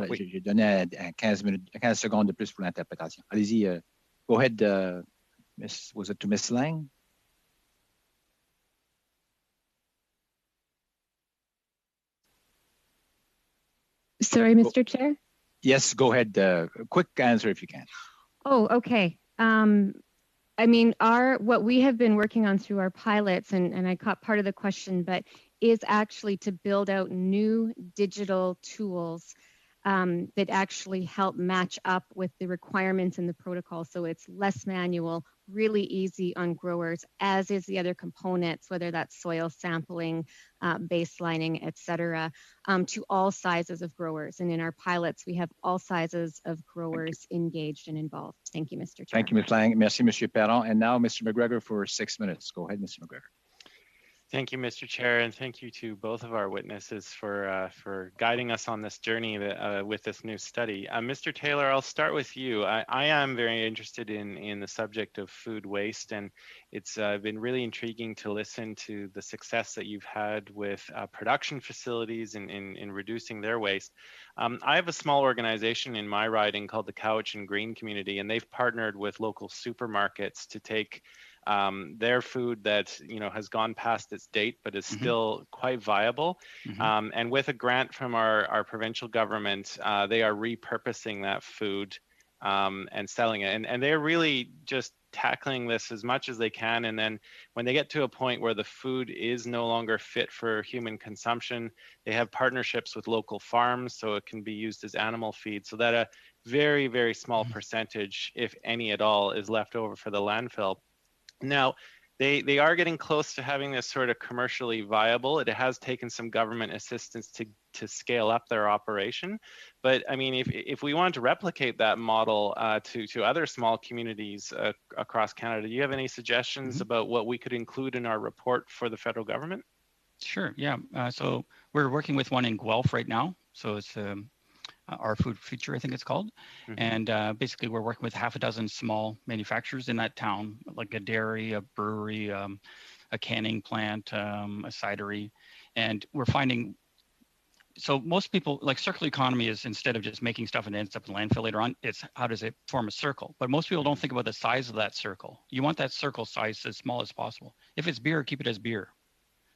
J'ai donné 15 secondes de plus pour l'interprétation. Allez-y. Go ahead. Was it to Ms. Lang? Sorry, Mr. Chair? Yes, go ahead. Quick answer if you can. Oh, okay. I mean, what we have been working on through our pilots, and I caught part of the question, but is actually to build out new digital tools that actually help match up with the requirements in the protocol. So it's less manual, really easy on growers, as is the other components, whether that's soil sampling, baselining, et cetera, to all sizes of growers. And in our pilots, we have all sizes of growers engaged and involved. Thank you, Mr. Chair. Thank you, Ms. Lang. Merci, Monsieur Perron. And now Mr. McGregor for 6 minutes. Go ahead, Mr. McGregor. Thank you, Mr. Chair, and thank you to both of our witnesses for guiding us on this journey with this new study. Mr. Taylor, I'll start with you. I am very interested in the subject of food waste, and it's been really intriguing to listen to the success that you've had with production facilities in reducing their waste. I have a small organization in my riding called the Cowichan Green Community, and they've partnered with local supermarkets to take their food that has gone past its date but is still quite viable, and with a grant from our provincial government, they are repurposing that food and selling it, and they're really just tackling this as much as they can. And then when they get to a point where the food is no longer fit for human consumption, they have partnerships with local farms so it can be used as animal feed, so that a very, very small percentage, if any at all, is left over for the landfill. Now, they are getting close to having this sort of commercially viable. It has taken some government assistance to scale up their operation. But I mean, if we want to replicate that model to other small communities across Canada, do you have any suggestions about what we could include in our report for the federal government? Sure, yeah. So we're working with one in Guelph right now. So it's our food future, I think it's called. And basically we're working with half a dozen small manufacturers in that town, like a dairy, a brewery, a canning plant, a cidery. And we're finding, so most people, like circular economy is, instead of just making stuff and it ends up in landfill later on, it's how does it form a circle? But most people don't think about the size of that circle. You want that circle size as small as possible. If it's beer, keep it as beer.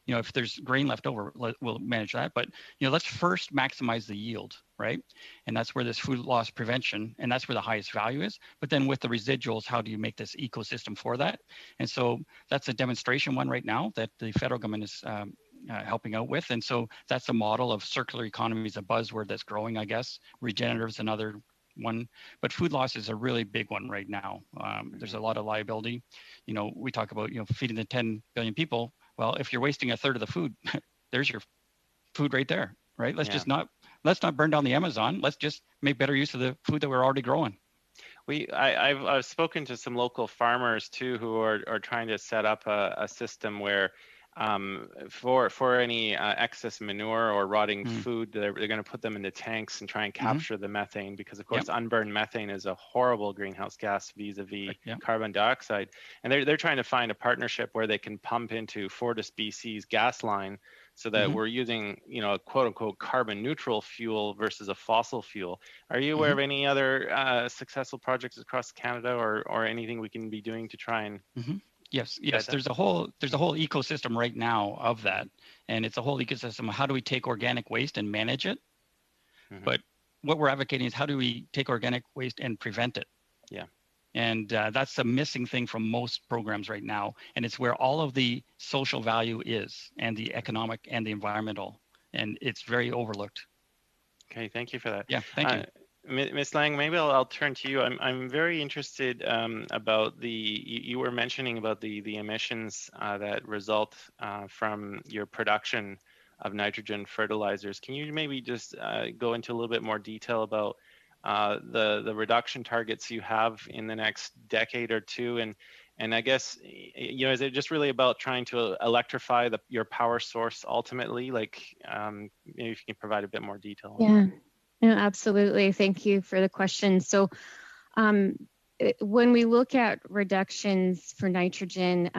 if there's grain left over, we'll manage that. But, let's first maximize the yield, right? And that's where this food loss prevention, and that's where the highest value is. But then with the residuals, how do you make this ecosystem for that? And so that's a demonstration one right now that the federal government is helping out with. And so that's a model of circular economy is a buzzword that's growing, I guess. Regenerative is another one, but food loss is a really big one right now. There's a lot of liability. We talk about, feeding the 10 billion people. Well, if you're wasting a third of the food, there's your food right there, right? Let's not burn down the Amazon. Let's just make better use of the food that we're already growing. I've spoken to some local farmers too who are trying to set up a system where for any excess manure or rotting food, they're going to put them into tanks and try and capture the methane, because of course unburned methane is a horrible greenhouse gas vis-a-vis carbon dioxide. And they're trying to find a partnership where they can pump into FortisBC's gas line so that we're using, a quote unquote carbon neutral fuel versus a fossil fuel. Are you aware of any other successful projects across Canada or anything we can be doing to try and Yes. There's a whole ecosystem right now of that, and it's a whole ecosystem. How do we take organic waste and manage it? But what we're advocating is how do we take organic waste and prevent it? Yeah. And that's the missing thing from most programs right now, and it's where all of the social value is, and the economic and the environmental, and it's very overlooked. Okay, thank you for that. Yeah, thank you. Ms. Lang, maybe I'll turn to you. I'm very interested about you were mentioning about the emissions that result from your production of nitrogen fertilizers. Can you maybe just go into a little bit more detail about the reduction targets you have in the next decade or two? And I guess, is it just really about trying to electrify your power source ultimately? Like, maybe if you can provide a bit more detail. Yeah. No, absolutely. Thank you for the question. So when we look at reductions for nitrogen,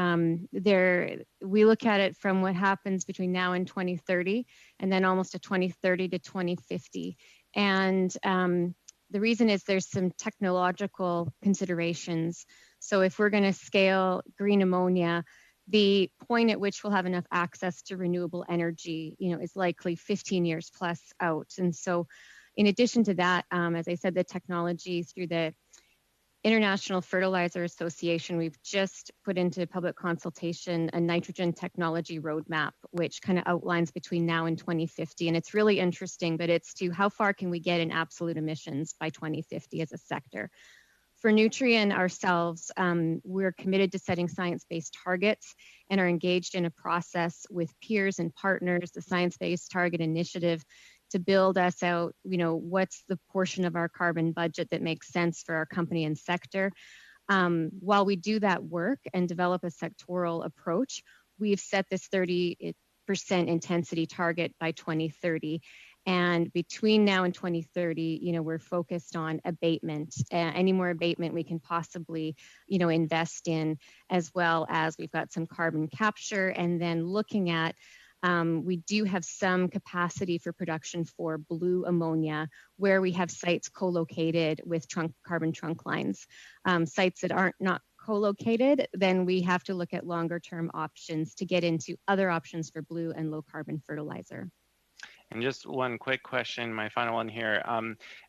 we look at it from what happens between now and 2030, and then almost a 2030 to 2050. And the reason is there's some technological considerations. So if we're going to scale green ammonia, the point at which we'll have enough access to renewable energy, is likely 15 years plus out. And so in addition to that, as I said, the technology through the International Fertilizer Association, we've just put into public consultation a nitrogen technology roadmap, which kind of outlines between now and 2050. And it's really interesting, but it's to how far can we get in absolute emissions by 2050 as a sector. For Nutrien ourselves, we're committed to setting science-based targets and are engaged in a process with peers and partners, the Science-Based Target Initiative, to build us out, what's the portion of our carbon budget that makes sense for our company and sector. While we do that work and develop a sectoral approach, we've set this 30% intensity target by 2030. And between now and 2030, we're focused on abatement, any more abatement we can possibly, invest in, as well as we've got some carbon capture, and then looking at we do have some capacity for production for blue ammonia, where we have sites co-located with carbon trunk lines. Sites that aren't not co-located, then we have to look at longer term options to get into other options for blue and low carbon fertilizer. And just one quick question, my final one here.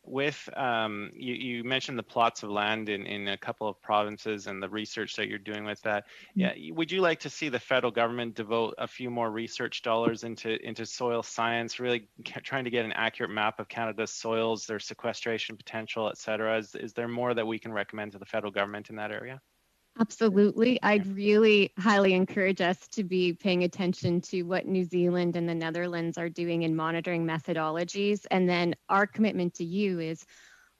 You mentioned the plots of land in a couple of provinces and the research that you're doing with that. Yeah, would you like to see the federal government devote a few more research dollars into soil science, really trying to get an accurate map of Canada's soils, their sequestration potential, et cetera? Is there more that we can recommend to the federal government in that area? Absolutely. I'd really highly encourage us to be paying attention to what New Zealand and the Netherlands are doing in monitoring methodologies. And then our commitment to you is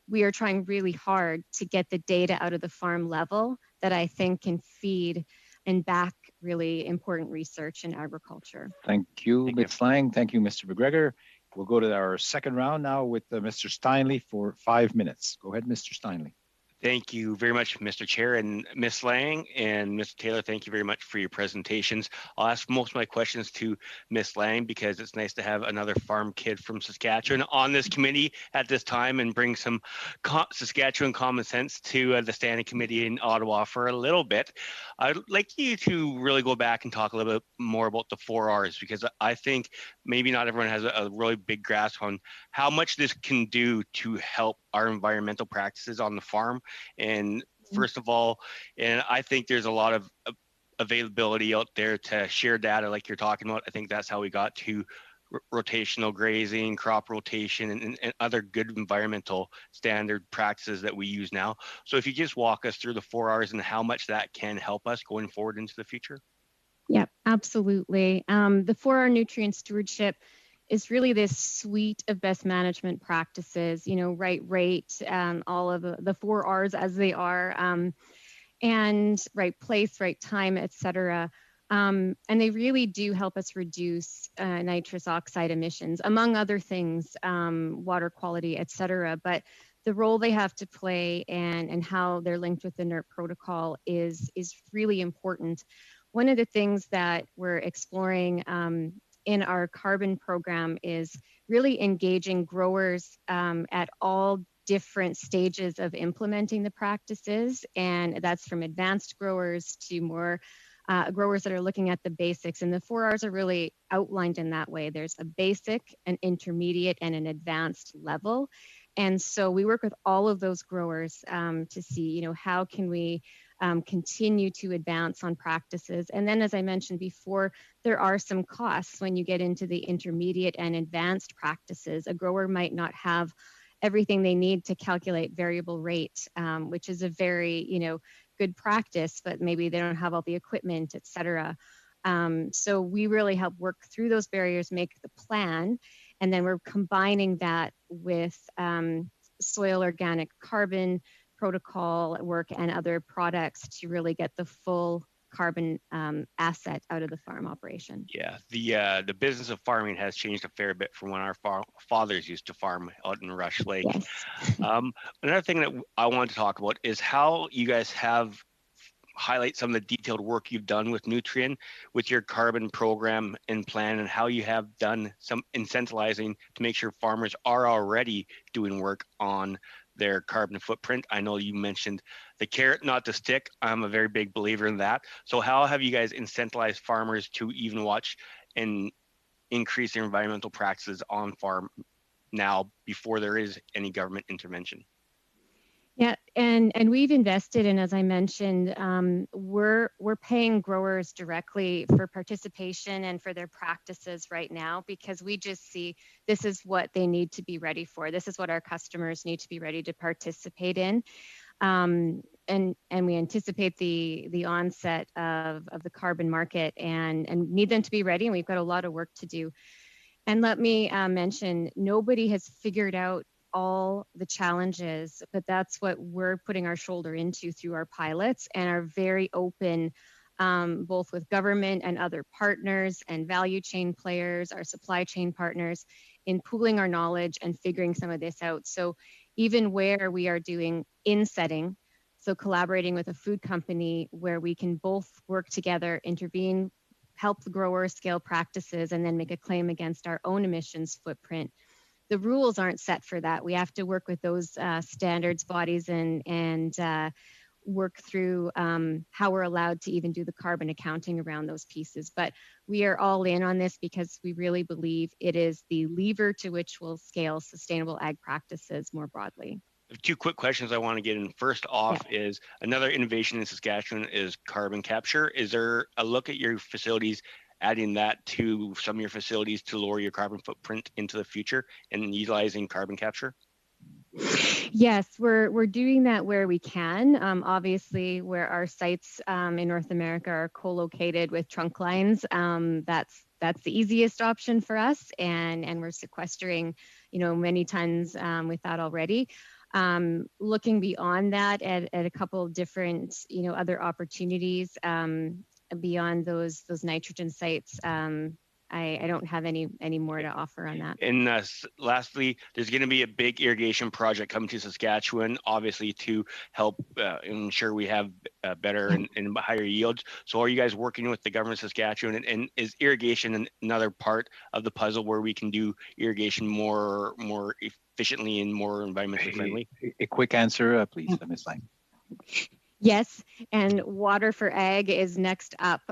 we are trying really hard to get the data out of the farm level that I think can feed and back really important research in agriculture. Thank you, Ms. Lang. Thank you, Mr. McGregor. We'll go to our second round now with Mr. Steinley for 5 minutes. Go ahead, Mr. Steinley. Thank you very much, Mr. Chair and Ms. Lang and Mr. Taylor. Thank you very much for your presentations. I'll ask most of my questions to Ms. Lang because it's nice to have another farm kid from Saskatchewan on this committee at this time and bring some Saskatchewan common sense to the standing committee in Ottawa for a little bit. I'd like you to really go back and talk a little bit more about the 4Rs because I think maybe not everyone has a really big grasp on how much this can do to help our environmental practices on the farm. And first of all, and I think there's a lot of availability out there to share data like you're talking about. I think that's how we got to rotational grazing, crop rotation, and other good environmental standard practices that we use now. So if you just walk us through the 4Rs and how much that can help us going forward into the future. Yeah, absolutely. The 4R nutrient stewardship is really this suite of best management practices, right rate, all of the 4Rs as they are, and right place, right time, et cetera. And they really do help us reduce nitrous oxide emissions, among other things, water quality, et cetera. But the role they have to play and how they're linked with the NERP protocol is really important. One of the things that we're exploring in our carbon program is really engaging growers at all different stages of implementing the practices. And that's from advanced growers to more growers that are looking at the basics. And the 4Rs are really outlined in that way. There's a basic, an intermediate, and an advanced level. And so we work with all of those growers to see, how can we continue to advance on practices. And then, as I mentioned before, there are some costs when you get into the intermediate and advanced practices. A grower might not have everything they need to calculate variable rate, which is a very, good practice, but maybe they don't have all the equipment, et cetera. So we really help work through those barriers, make the plan, and then we're combining that with soil organic carbon protocol work and other products to really get the full carbon asset out of the farm operation. Yeah, the business of farming has changed a fair bit from when our fathers used to farm out in Rush Lake. Yes. Another thing that I wanted to talk about is how you guys have highlight some of the detailed work you've done with Nutrien with your carbon program and plan, and how you have done some incentivizing to make sure farmers are already doing work on their carbon footprint. I know you mentioned the carrot, not the stick. I'm a very big believer in that. So how have you guys incentivized farmers to even watch and increase their environmental practices on farm now before there is any government intervention? Yeah, and we've invested in, as I mentioned, we're paying growers directly for participation and for their practices right now, because we just see this is what they need to be ready for. This is what our customers need to be ready to participate in. And we anticipate the onset of the carbon market and need them to be ready, and we've got a lot of work to do. And let me mention, nobody has figured out all the challenges, but that's what we're putting our shoulder into through our pilots, and are very open both with government and other partners and value chain players, our supply chain partners, in pooling our knowledge and figuring some of this out. So even where we are doing insetting, so collaborating with a food company where we can both work together, intervene, help the grower scale practices, and then make a claim against our own emissions footprint. The rules aren't set for that. We have to work with those standards bodies and work through how we're allowed to even do the carbon accounting around those pieces. But we are all in on this because we really believe it is the lever to which we'll scale sustainable ag practices more broadly. Two quick questions I want to get in. First off is another innovation in Saskatchewan is carbon capture. Is there a look at your facilities adding that to some of your facilities to lower your carbon footprint into the future and utilizing carbon capture? Yes, we're doing that where we can. Obviously, where our sites in North America are co-located with trunk lines, that's the easiest option for us, and we're sequestering, many tons with that already. Looking beyond that at a couple of different, other opportunities beyond those nitrogen sites. I don't have any more to offer on that. And lastly, there's going to be a big irrigation project coming to Saskatchewan, obviously to help ensure we have better and higher yields. So are you guys working with the government of Saskatchewan, and is irrigation another part of the puzzle where we can do irrigation more efficiently and more environmentally friendly? A quick answer, please, Ms. Lang. Yes, and water for ag is next up,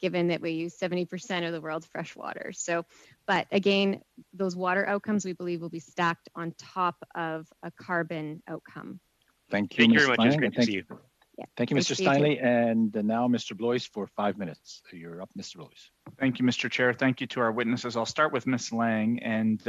given that we use 70% of the world's fresh water. So, but again, those water outcomes we believe will be stacked on top of a carbon outcome. Thank you, Thank you Ms. very much. Lang. It's great to see you. Yeah. Thank you, Great Mr. to see you too. Steinley. And now Mr. Blois for 5 minutes. You're up, Mr. Blois. Thank you, Mr. Chair. Thank you to our witnesses. I'll start with Ms. Lang, and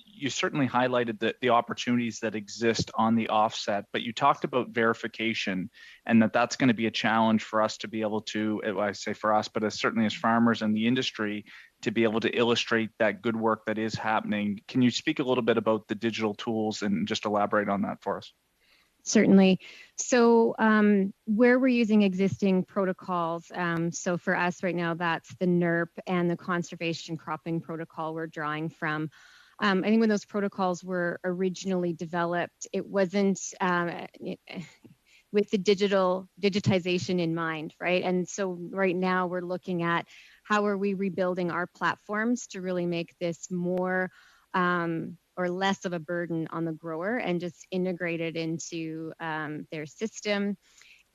you certainly highlighted the opportunities that exist on the offset, but you talked about verification and that's going to be a challenge for us to be able to, I say for us, but certainly as farmers and the industry, to be able to illustrate that good work that is happening. Can you speak a little bit about the digital tools and just elaborate on that for us? Certainly. So where we're using existing protocols, so for us right now, that's the NERP and the conservation cropping protocol we're drawing from. I think when those protocols were originally developed, it wasn't with the digitization in mind, right? And so right now we're looking at how are we rebuilding our platforms to really make this more or less of a burden on the grower and just integrate it into their system.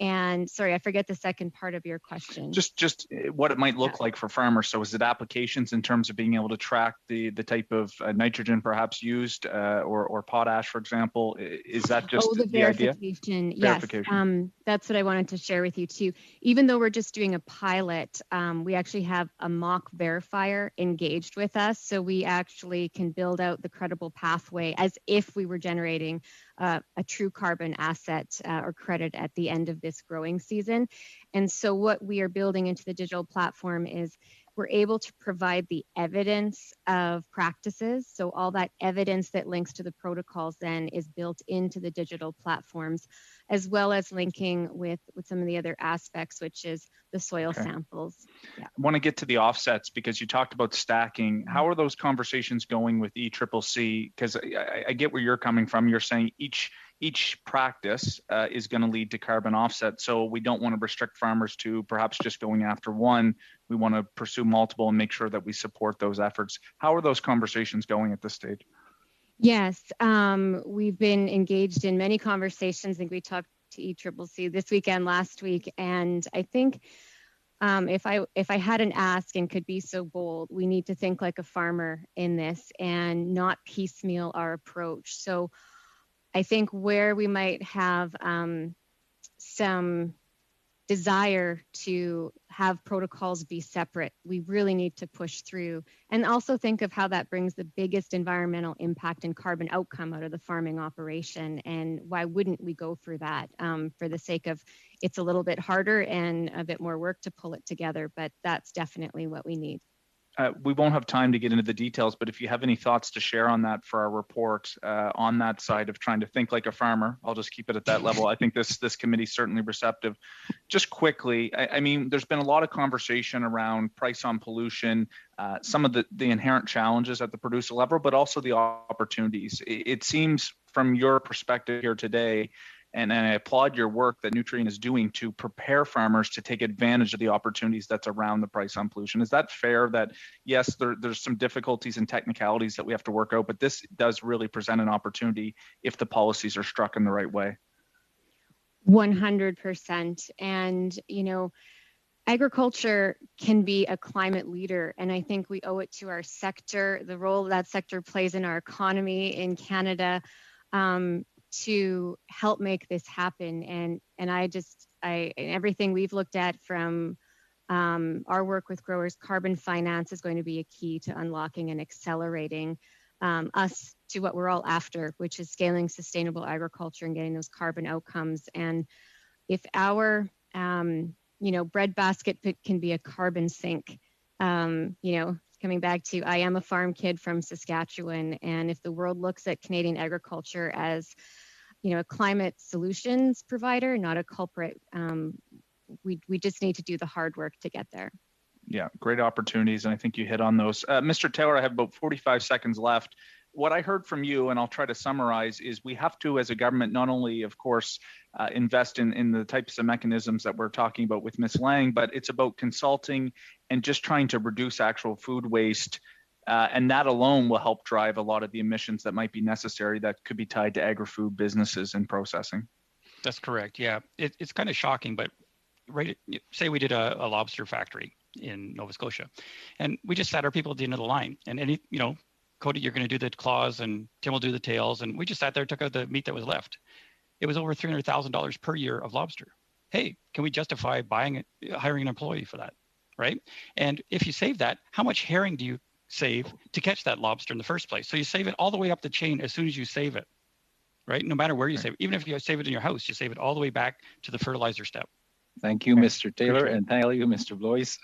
And sorry, I forget the second part of your question. Just what it might look like for farmers. So is it applications in terms of being able to track the type of nitrogen perhaps used or potash, for example? Is that just the verification? Yes, verification. That's what I wanted to share with you too. Even though we're just doing a pilot, we actually have a mock verifier engaged with us. So we actually can build out the credible pathway as if we were generating a true carbon asset or credit at the end of this growing season. And so what we are building into the digital platform is we're able to provide the evidence of practices. So all that evidence that links to the protocols then is built into the digital platforms, as well as linking with some of the other aspects, which is the soil samples. Yeah. I want to get to the offsets because you talked about stacking. How are those conversations going with ECCC? Because I get where you're coming from. You're saying each practice is going to lead to carbon offset. So we don't want to restrict farmers to perhaps just going after one. We want to pursue multiple and make sure that we support those efforts. How are those conversations going at this stage? Yes, we've been engaged in many conversations. I think we talked to ECCC this weekend, last week, and I think if I had an ask and could be so bold, we need to think like a farmer in this and not piecemeal our approach. So I think where we might have some desire to have protocols be separate, we really need to push through and also think of how that brings the biggest environmental impact and carbon outcome out of the farming operation. And why wouldn't we go for that for the sake of it's a little bit harder and a bit more work to pull it together, but that's definitely what we need. We won't have time to get into the details, but if you have any thoughts to share on that for our report on that side of trying to think like a farmer, I'll just keep it at that level. I think this committee is certainly receptive. Just quickly, I mean, there's been a lot of conversation around price on pollution, some of the inherent challenges at the producer level, but also the opportunities. It seems from your perspective here today, and I applaud your work that Nutrien is doing to prepare farmers to take advantage of the opportunities that's around the price on pollution. Is that fair that, yes, there's some difficulties and technicalities that we have to work out, but this does really present an opportunity if the policies are struck in the right way? 100%. And, you know, agriculture can be a climate leader, and I think we owe it to our sector, the role that sector plays in our economy in Canada, to help make this happen. And everything we've looked at from our work with growers, carbon finance is going to be a key to unlocking and accelerating us to what we're all after, which is scaling sustainable agriculture and getting those carbon outcomes. And if our breadbasket can be a carbon sink, coming back to, I am a farm kid from Saskatchewan, and if the world looks at Canadian agriculture as, a climate solutions provider, not a culprit, we just need to do the hard work to get there. Yeah, great opportunities, and I think you hit on those. Mr. Taylor, I have about 45 seconds left. What I heard from you, and I'll try to summarize, is we have to, as a government, not only, of course, invest in the types of mechanisms that we're talking about with Ms. Lang, but it's about consulting and just trying to reduce actual food waste. And that alone will help drive a lot of the emissions that might be necessary that could be tied to agri-food businesses and processing. That's correct. Yeah, it's kind of shocking, but say we did a lobster factory in Nova Scotia, and we just sat our people at the end of the line, and Cody, you're going to do the claws, and Tim will do the tails, and we just sat there, took out the meat that was left. It was over $300,000 per year of lobster. Hey, can we justify hiring an employee for that, right? And if you save that, how much herring do you save to catch that lobster in the first place? So you save it all the way up the chain as soon as you save it, right? No matter where you save it, even if you save it in your house, you save it all the way back to the fertilizer step. Thank you, Mr. Taylor, and thank you, Mr. Blois.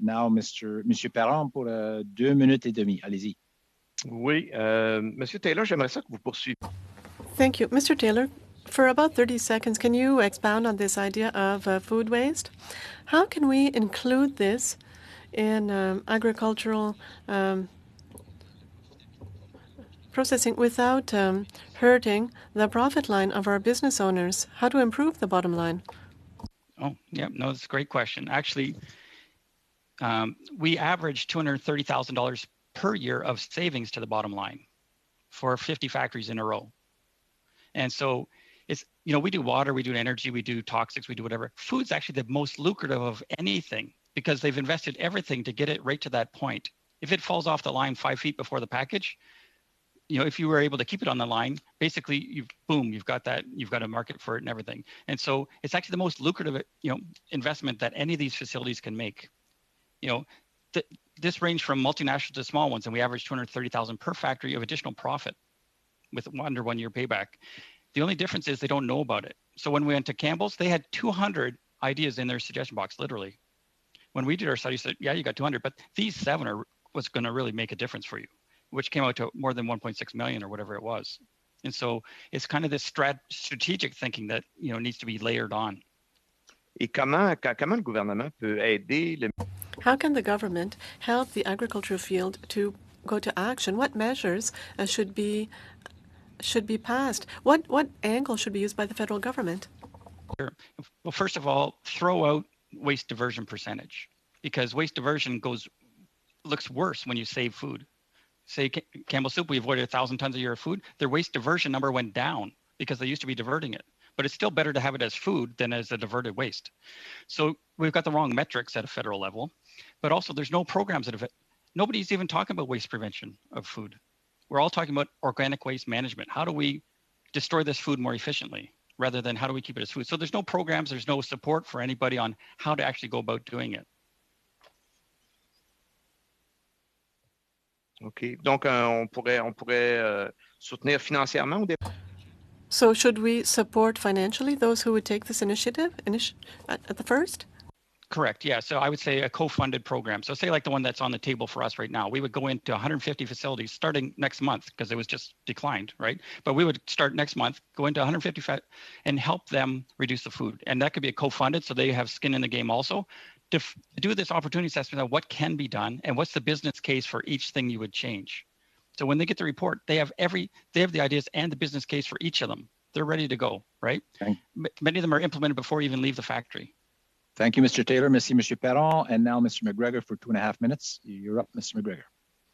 Now, Monsieur Perron pour 2 minutes et demie. Allez-y. Oui, Monsieur Taylor, j'aimerais ça que vous poursuiviez. Thank you. Mr. Taylor, for about 30 seconds, can you expound on this idea of food waste? How can we include this in agricultural processing without hurting the profit line of our business owners? How to improve the bottom line? Oh, yeah, no, that's a great question. Actually, we average $230,000 per year of savings to the bottom line for 50 factories in a row. And so it's, we do water, we do energy, we do toxics, we do whatever. Food's actually the most lucrative of anything because they've invested everything to get it right to that point. If it falls off the line 5 feet before the package, if you were able to keep it on the line, basically you've got a market for it and everything. And so it's actually the most lucrative, investment that any of these facilities can make. This range from multinational to small ones, and we average $230,000 per factory of additional profit with under 1 year payback. The only difference is they don't know about it. So when we went to Campbell's, they had 200 ideas in their suggestion box, literally. When we did our study, said, yeah, you got 200, but these 7 are what's going to really make a difference for you, which came out to more than 1.6 million or whatever it was. And so it's kind of this strategic thinking that needs to be layered on. Et comment le gouvernement peut aider How can the government help the agricultural field to go to action? What measures should be passed? What angle should be used by the federal government? Sure. Well, first of all, throw out waste diversion percentage, because waste diversion looks worse when you save food. Say Campbell Soup, we avoided 1,000 tons a year of food. Their waste diversion number went down because they used to be diverting it. But it's still better to have it as food than as a diverted waste. So we've got the wrong metrics at a federal level, but also there's no programs nobody's even talking about waste prevention of food. We're all talking about organic waste management. How do we destroy this food more efficiently rather than how do we keep it as food? So there's no programs, there's no support for anybody on how to actually go about doing it. OK. Donc, on pourrait soutenir financièrement ou So should we support financially those who would take this initiative at the first? Correct. Yeah. So I would say a co-funded program. So say like the one that's on the table for us right now, we would go into 150 facilities starting next month because it was just declined, right? But we would start next month, go into 150 and help them reduce the food. And that could be a co-funded, so they have skin in the game also. To do this opportunity assessment of what can be done and what's the business case for each thing you would change. So when they get the report, they have the ideas and the business case for each of them. They're ready to go, right? Many of them are implemented before you even leave the factory. Thank you, Mr. Taylor. Merci, Monsieur Perron. And now Mr. McGregor for 2.5 minutes. You're up, Mr. McGregor.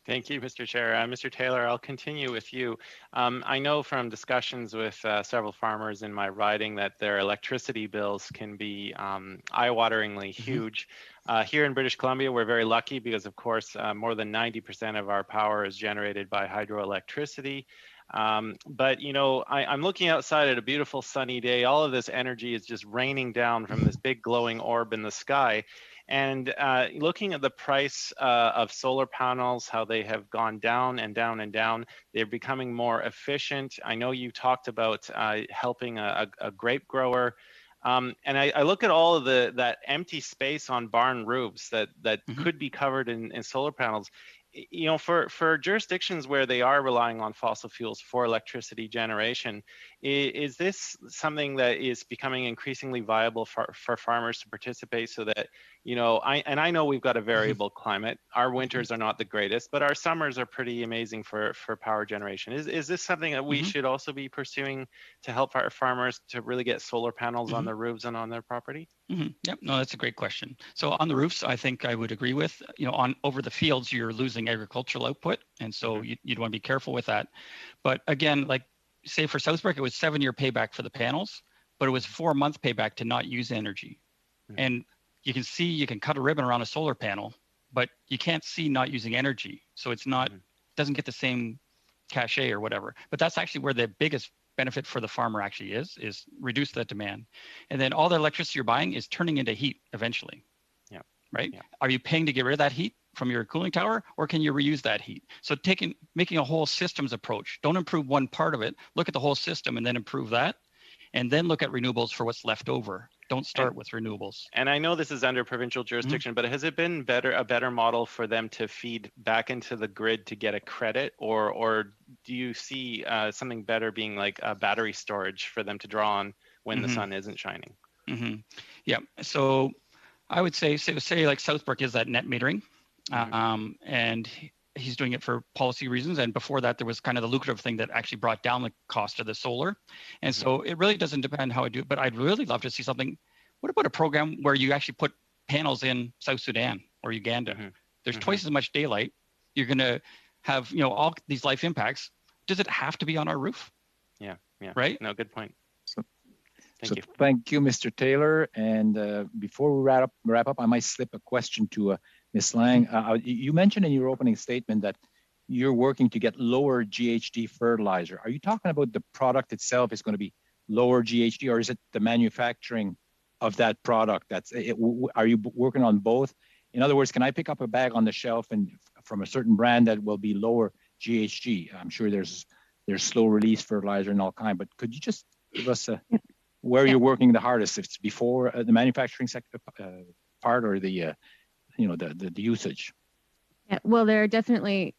Thank you, Mr. Chair. Mr. Taylor, I'll continue with you. I know from discussions with several farmers in my riding that their electricity bills can be eye-wateringly huge. Here in British Columbia, we're very lucky because, of course, more than 90% of our power is generated by hydroelectricity. But, I'm looking outside at a beautiful sunny day. All of this energy is just raining down from this big glowing orb in the sky. And looking at the price of solar panels, how they have gone down and down and down, they're becoming more efficient. I know you talked about helping a grape grower. And I look at all of that empty space on barn roofs that could be covered in solar panels. For jurisdictions where they are relying on fossil fuels for electricity generation, is this something that is becoming increasingly viable for farmers to participate so that you know, I know we've got a variable climate. Our winters are not the greatest, but our summers are pretty amazing for power generation. Is this something that we should also be pursuing to help our farmers to really get solar panels on their roofs and on their property? Yep, no, that's a great question. So on the roofs, I think I would agree with, you know, on over the fields, you're losing agricultural output. And so you'd want to be careful with that. But again, like say for Southbrook, it was 7-year payback for the panels, but it was 4-month payback to not use energy. And you can see, you can cut a ribbon around a solar panel, but you can't see not using energy. So it's not, doesn't get the same cachet or whatever. But that's actually where the biggest benefit for the farmer actually is reduce that demand. And then all the electricity you're buying is turning into heat eventually. Yeah. Right? Yeah. Are you paying to get rid of that heat from your cooling tower, or can you reuse that heat? So making a whole systems approach. Don't improve one part of it, look at the whole system and then improve that. And then look at renewables for what's left over. Don't start with renewables. And I know this is under provincial jurisdiction, but has it been a better model for them to feed back into the grid to get a credit, or do you see something better being like a battery storage for them to draw on when the sun isn't shining? Yeah. So I would say like Southbrook is that net metering, and he's doing it for policy reasons. And before that, there was kind of the lucrative thing that actually brought down the cost of the solar. And so it really doesn't depend how I do it, but I'd really love to see something. What about a program where you actually put panels in South Sudan or Uganda? There's twice as much daylight. You're going to have, you know, all these life impacts. Does it have to be on our roof? Yeah. Right? No, good point. Thank you, Mr. Taylor. And before we wrap up, I might slip a question to Ms. Lang. You mentioned in your opening statement that you're working to get lower GHG fertilizer. Are you talking about the product itself is going to be lower GHG, or is it the manufacturing of that product? Are you working on both? In other words, can I pick up a bag on the shelf and from a certain brand that will be lower GHG? I'm sure there's slow release fertilizer and all kind, but could you just give us where you're working the hardest? If it's before the manufacturing sector part, or the the usage? Yeah, well, there are definitely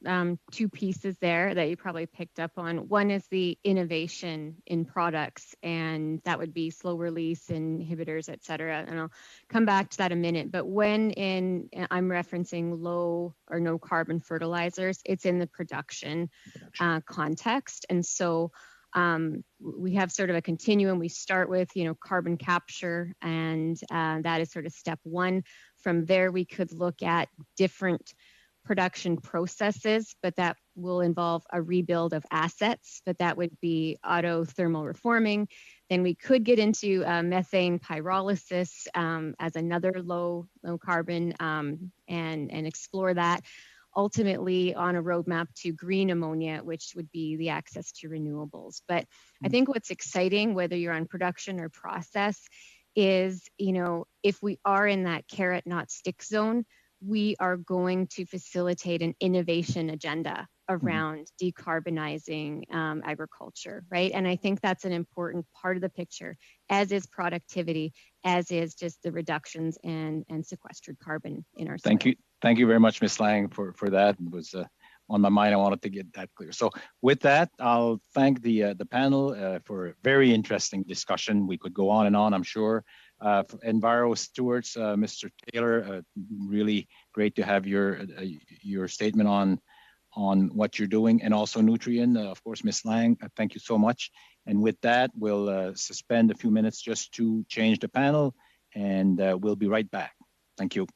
two pieces there that you probably picked up on. One is the innovation in products, and that would be slow release inhibitors, et cetera. And I'll come back to that in a minute. But when I'm referencing low or no carbon fertilizers, it's in the production context. And so we have sort of a continuum. We start with, carbon capture, and that is sort of step one. From there, we could look at different production processes, but that will involve a rebuild of assets, but that would be autothermal reforming. Then we could get into methane pyrolysis as another low carbon and explore that. Ultimately on a roadmap to green ammonia, which would be the access to renewables. But I think what's exciting, whether you're on production or process, is, if we are in that carrot not stick zone, we are going to facilitate an innovation agenda around decarbonizing agriculture, right? And I think that's an important part of the picture, as is productivity, as is just the reductions and sequestered carbon in our soil. Thank you very much, Ms. Lang, for that. It was on my mind. I wanted to get that clear. So with that, I'll thank the panel for a very interesting discussion. We could go on and on, I'm sure. Enviro stewards, Mr. Taylor, really great to have your statement on what you're doing, and also Nutrien, of course, Ms. Lang, thank you so much. And with that, we'll suspend a few minutes just to change the panel, and we'll be right back. Thank you.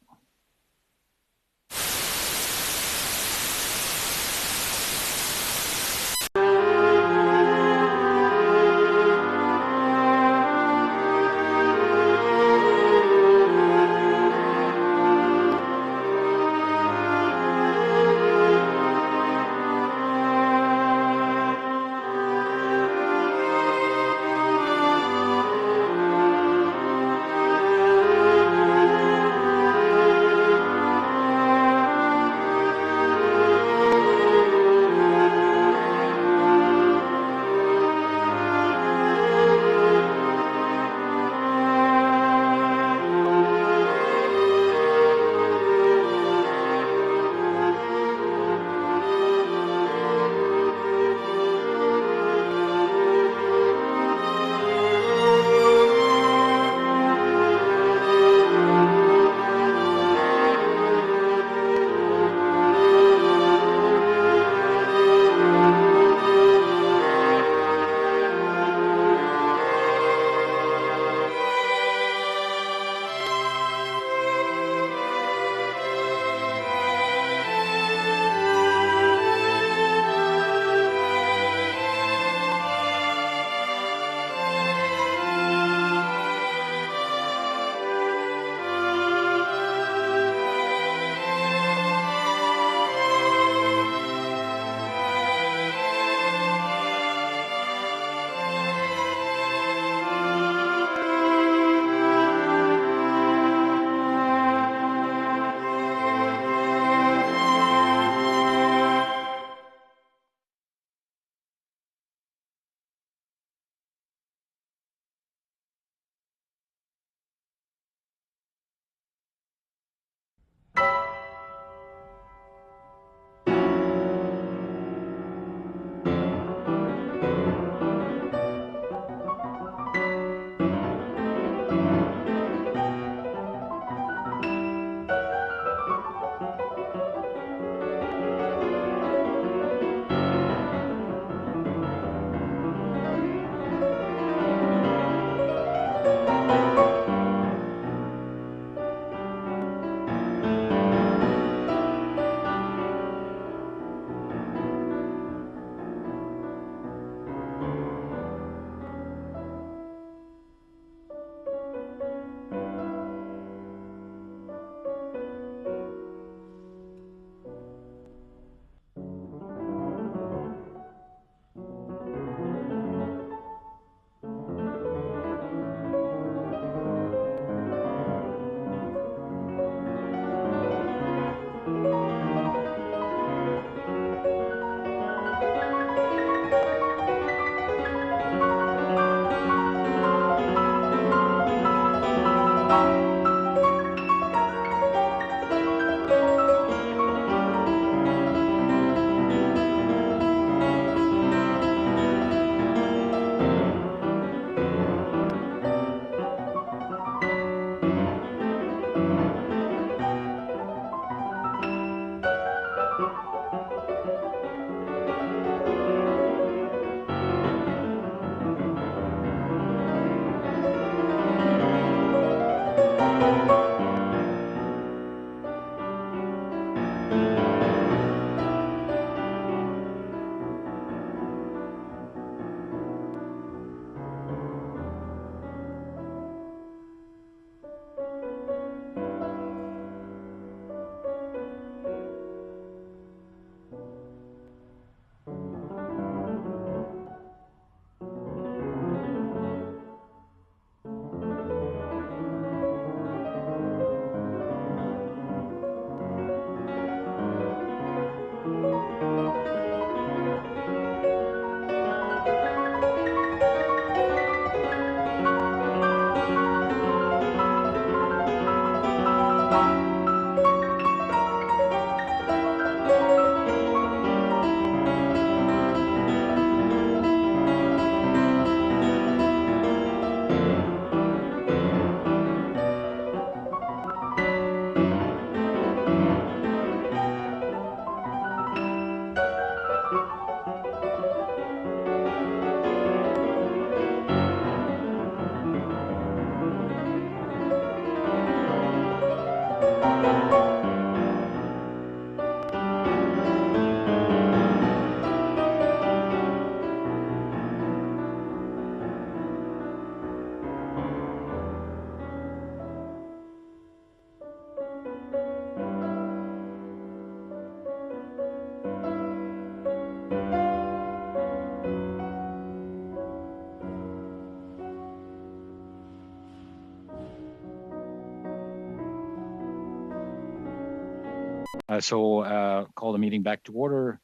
Call the meeting back to order.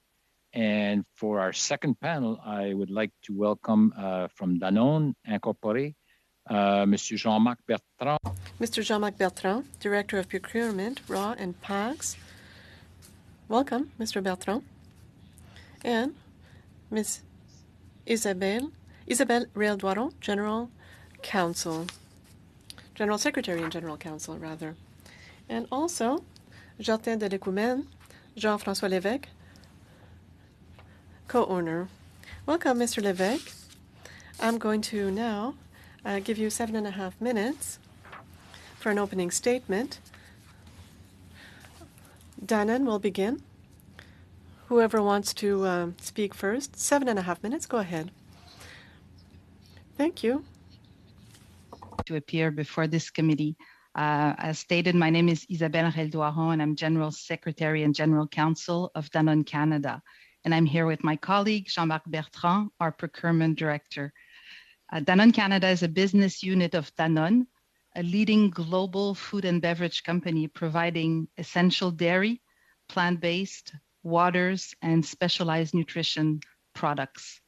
And for our second panel, I would like to welcome from Danone Incorporé, Monsieur Jean-Marc Bertrand. Mr. Jean-Marc Bertrand, Director of Procurement, Raw and PACS. Welcome, Mr. Bertrand. And Ms. Isabelle Réal-Doiron, General Secretary and General Counsel, rather. And also, Jardin de l'Écoumène, Jean-François Lévesque, co-owner. Welcome, Mr. Lévesque. I'm going to now give you 7.5 minutes for an opening statement. Danone will begin. Whoever wants to speak first, 7.5 minutes, go ahead. Thank you. To appear before this committee. As stated, my name is Isabelle Réal-Doiron, and I'm General Secretary and General Counsel of Danone Canada. And I'm here with my colleague, Jean-Marc Bertrand, our Procurement Director. Danone Canada is a business unit of Danone, a leading global food and beverage company providing essential dairy, plant-based, waters, and specialized nutrition products.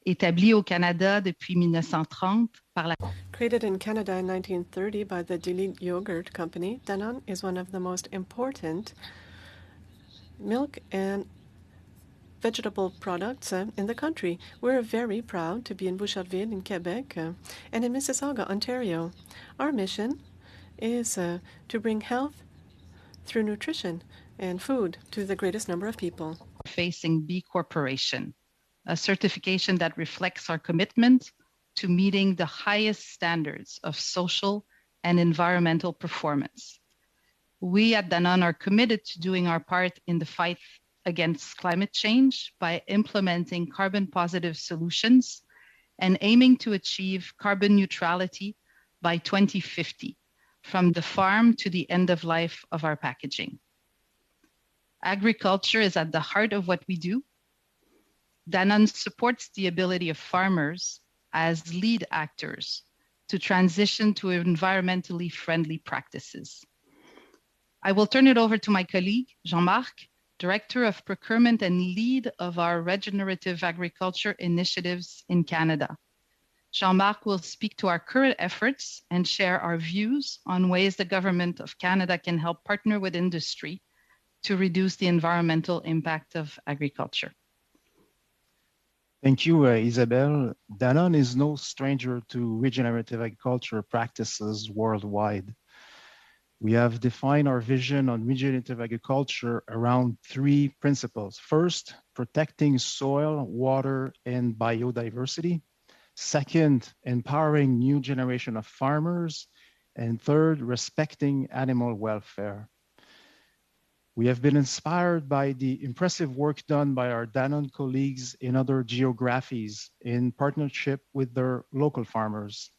Établi au Canada depuis 1930 par la... Created in Canada in 1930 by the Delite Yogurt Company, Danone is one of the most important milk and vegetable products in the country. We're very proud to be in Boucherville in Quebec and in Mississauga, Ontario. Our mission is to bring health through nutrition and food to the greatest number of people. Facing B Corporation, a certification that reflects our commitment to meeting the highest standards of social and environmental performance. We at Danone are committed to doing our part in the fight against climate change by implementing carbon-positive solutions and aiming to achieve carbon neutrality by 2050, from the farm to the end of life of our packaging. Agriculture is at the heart of what we do. Danone supports the ability of farmers as lead actors to transition to environmentally friendly practices. I will turn it over to my colleague, Jean-Marc, Director of Procurement and lead of our regenerative agriculture initiatives in Canada. Jean-Marc will speak to our current efforts and share our views on ways the Government of Canada can help partner with industry to reduce the environmental impact of agriculture. Thank you, Isabelle. Danone is no stranger to regenerative agriculture practices worldwide. We have defined our vision on regenerative agriculture around three principles. First, protecting soil, water, and biodiversity. Second, empowering new generation of farmers. And third, respecting animal welfare. We have been inspired by the impressive work done by our Danone colleagues in other geographies in partnership with their local farmers.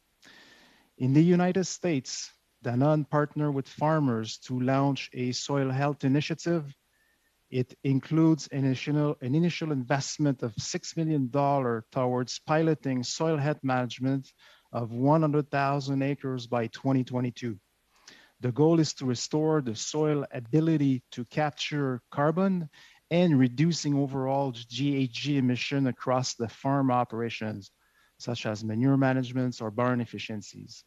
In the United States, Danone partnered with farmers to launch a soil health initiative. It includes an initial investment of $6 million towards piloting soil health management of 100,000 acres by 2022. The goal is to restore the soil ability to capture carbon and reducing overall GHG emission across the farm operations, such as manure management or barn efficiencies.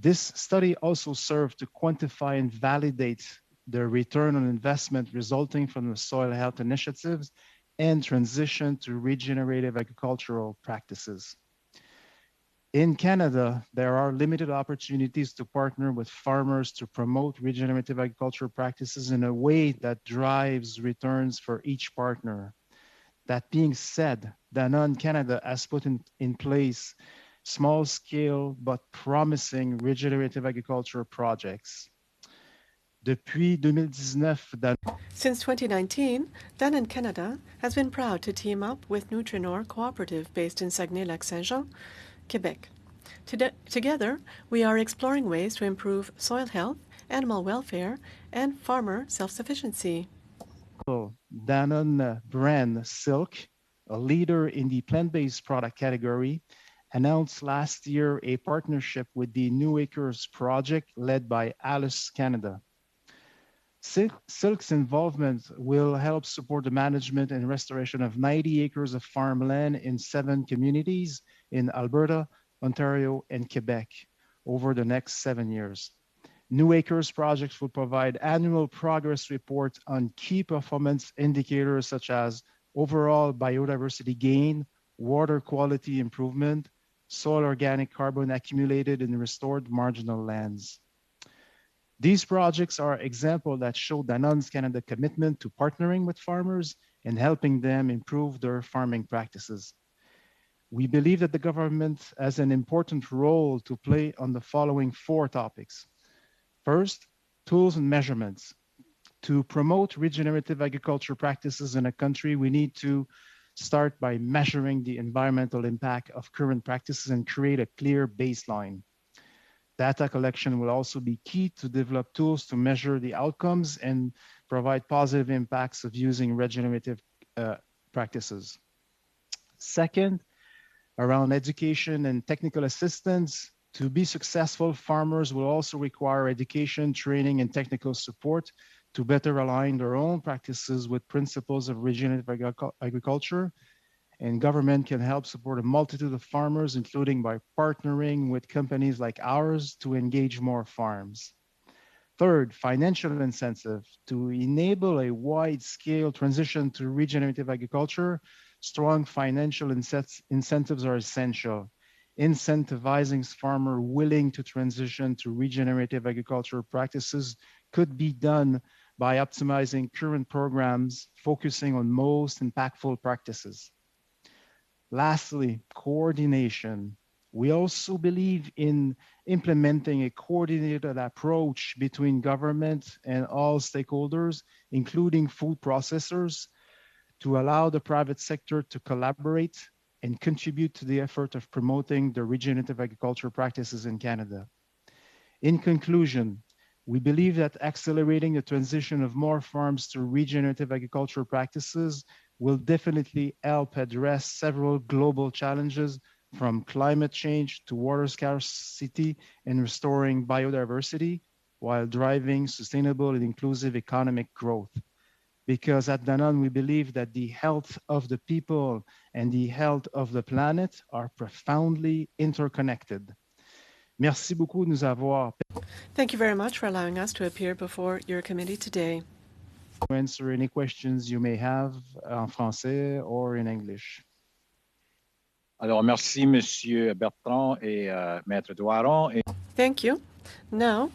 This study also served to quantify and validate the return on investment resulting from the soil health initiatives and transition to regenerative agricultural practices. In Canada, there are limited opportunities to partner with farmers to promote regenerative agricultural practices in a way that drives returns for each partner. That being said, Danone Canada has put in place small-scale but promising regenerative agriculture projects. Depuis 2019, Since 2019, Danone Canada has been proud to team up with Nutrinor Cooperative based in Saguenay-Lac-Saint-Jean, Quebec. Together, we are exploring ways to improve soil health, animal welfare, and farmer self-sufficiency. Danone brand Silk, a leader in the plant-based product category, announced last year a partnership with the New Acres project led by Alice Canada. Silk's involvement will help support the management and restoration of 90 acres of farmland in 7 communities in Alberta, Ontario, and Quebec over the next 7 years. New Acres projects will provide annual progress reports on key performance indicators such as overall biodiversity gain, water quality improvement, soil organic carbon accumulated in restored marginal lands. These projects are examples that show Danone's Canada commitment to partnering with farmers and helping them improve their farming practices. We believe that the government has an important role to play on the following 4 topics. First, tools and measurements. To promote regenerative agriculture practices in a country, we need to start by measuring the environmental impact of current practices and create a clear baseline. Data collection will also be key to develop tools to measure the outcomes and provide positive impacts of using regenerative practices. Second, around education and technical assistance. To be successful, farmers will also require education, training, and technical support to better align their own practices with principles of regenerative agriculture. And government can help support a multitude of farmers, including by partnering with companies like ours to engage more farms. Third, financial incentive. To enable a wide-scale transition to regenerative agriculture, strong financial incentives are essential. Incentivizing farmers willing to transition to regenerative agriculture practices could be done by optimizing current programs, focusing on most impactful practices. Lastly, coordination. We also believe in implementing a coordinated approach between government and all stakeholders, including food processors, to allow the private sector to collaborate and contribute to the effort of promoting the regenerative agriculture practices in Canada. In conclusion, we believe that accelerating the transition of more farms to regenerative agriculture practices will definitely help address several global challenges, from climate change to water scarcity and restoring biodiversity, while driving sustainable and inclusive economic growth. because at Danone, we believe that the health of the people and the health of the planet are profoundly interconnected. Merci beaucoup de nous avoir. Thank you very much for allowing us to appear before your committee today. To answer any questions you may have en français or in English. Alors, merci, Monsieur Bertrand et Maître Doiron. Thank you. Now,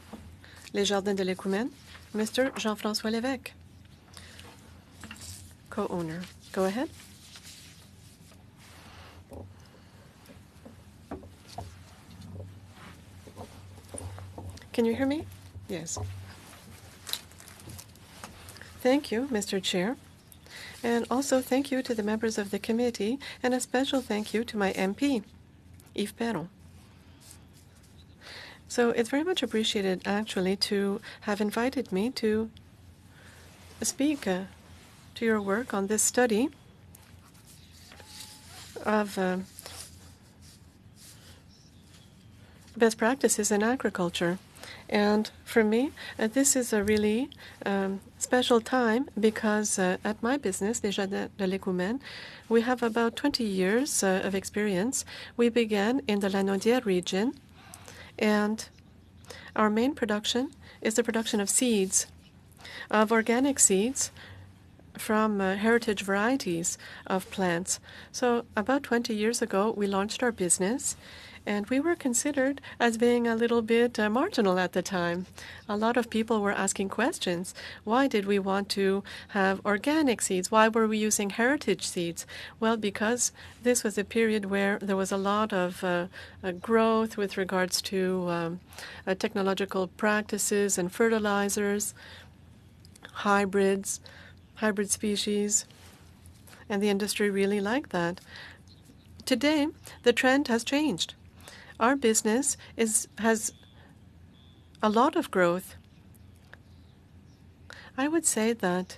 les Jardins de l'Écoumène, Mr. Jean-François Lévesque, co-owner. Go ahead. Can you hear me? Yes. Thank you, Mr. Chair. And also thank you to the members of the committee, and a special thank you to my MP, Yves Perron. So it's very much appreciated, actually, to have invited me to speak to your work on this study of best practices in agriculture. And for me, this is a really special time because at my business, Les Jardins de l'Écoumène, we have about 20 years of experience. We began in the Lanaudière region, and our main production is the production of seeds, of organic seeds from heritage varieties of plants. So about 20 years ago, we launched our business, and we were considered as being a little bit marginal at the time. A lot of people were asking questions. Why did we want to have organic seeds? Why were we using heritage seeds? Well, because this was a period where there was a lot of growth with regards to technological practices and fertilizers, hybrid species, and the industry really liked that. Today, the trend has changed. Our business has a lot of growth. I would say that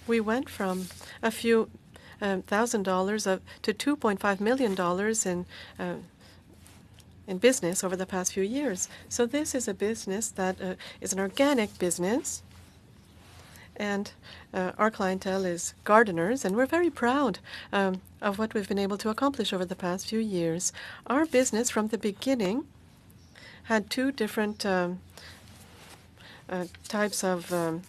we went from a few $1,000 to $2.5 million in business over the past few years. So this is a business that is an organic business, and our clientele is gardeners, and we're very proud of what we've been able to accomplish over the past few years. Our business from the beginning had two different types of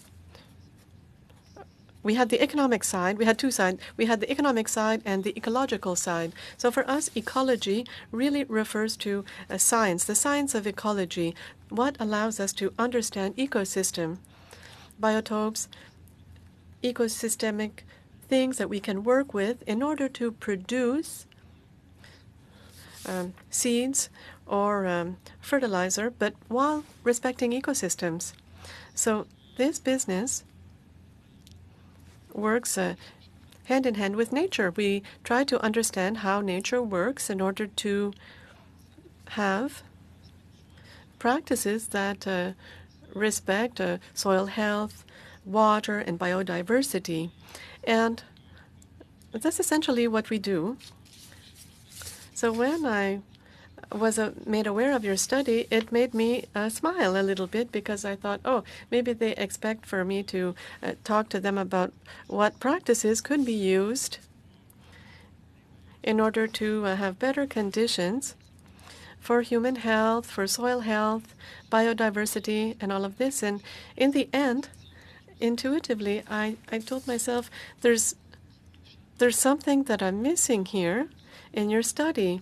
we had the economic side. We had two sides. We had the economic side and the ecological side. So for us, ecology really refers to science, the science of ecology, what allows us to understand ecosystem, biotopes, ecosystemic things that we can work with in order to produce seeds or fertilizer, but while respecting ecosystems. So this business works hand in hand with nature. We try to understand how nature works in order to have practices that respect soil health, water, and biodiversity. And that's essentially what we do. So when I was made aware of your study, it made me smile a little bit, because I thought, oh, maybe they expect for me to talk to them about what practices could be used in order to have better conditions for human health, for soil health, biodiversity, and all of this. And in the end, intuitively, I told myself, there's something that I'm missing here in your study.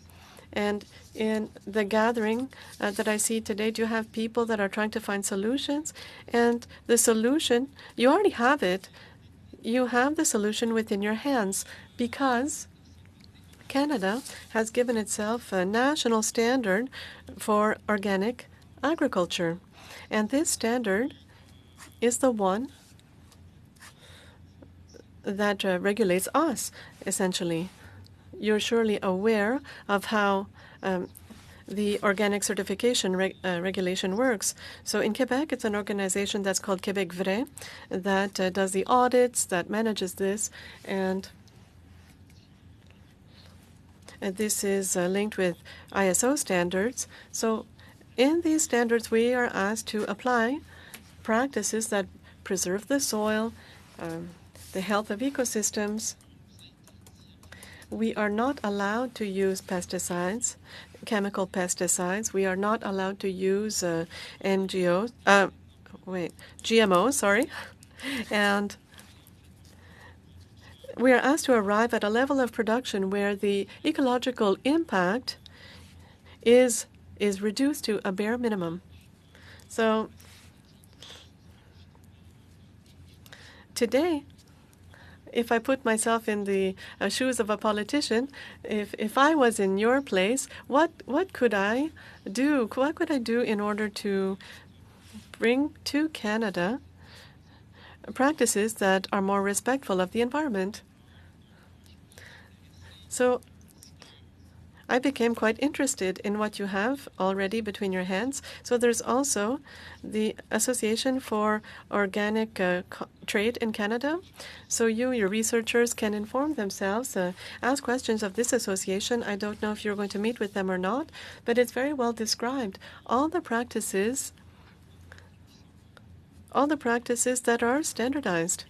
And in the gathering that I see today, do you have people that are trying to find solutions? And the solution, you already have it. You have the solution within your hands, because Canada has given itself a national standard for organic agriculture. And this standard is the one that regulates us, essentially. You're surely aware of how the organic certification regulation works. So in Quebec, it's an organization that's called Québec Vrai that does the audits, that manages this, and this is linked with ISO standards. So in these standards, we are asked to apply practices that preserve the soil the health of ecosystems, we are not allowed to use pesticides, chemical pesticides. We are not allowed to use GMOs, sorry. And we are asked to arrive at a level of production where the ecological impact is reduced to a bare minimum. So today, if I put myself in the shoes of a politician, if I was in your place, what could I do? What could I do in order to bring to Canada practices that are more respectful of the environment? So I became quite interested in what you have already between your hands. So there's also the Association for Organic Trade in Canada. So your researchers can inform themselves, ask questions of this association. I don't know if you're going to meet with them or not, but it's very well described. All the practices that are standardized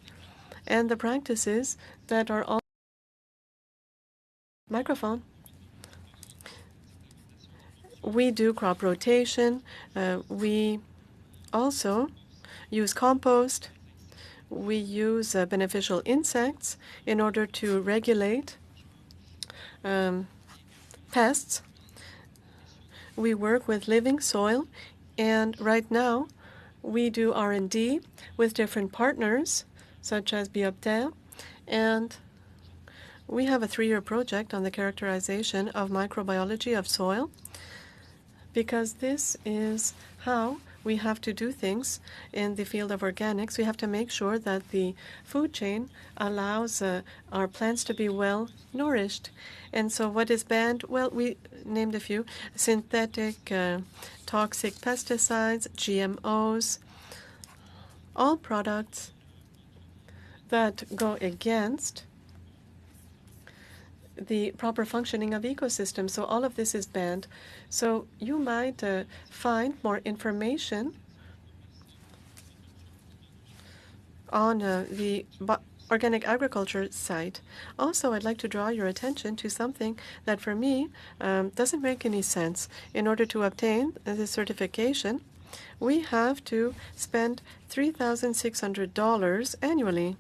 and the practices that are all microphone. We do crop rotation. We also use compost. We use beneficial insects in order to regulate pests. We work with living soil, and right now we do R&D with different partners such as Biopter, and we have a 3-year project on the characterization of microbiology of soil, because this is how we have to do things in the field of organics. We have to make sure that the food chain allows our plants to be well nourished. And so what is banned? Well, we named a few: synthetic, toxic pesticides, GMOs, all products that go against the proper functioning of ecosystems. So all of this is banned. So you might find more information on the organic agriculture site. Also, I'd like to draw your attention to something that for me doesn't make any sense. In order to obtain this certification, we have to spend $3,600 annually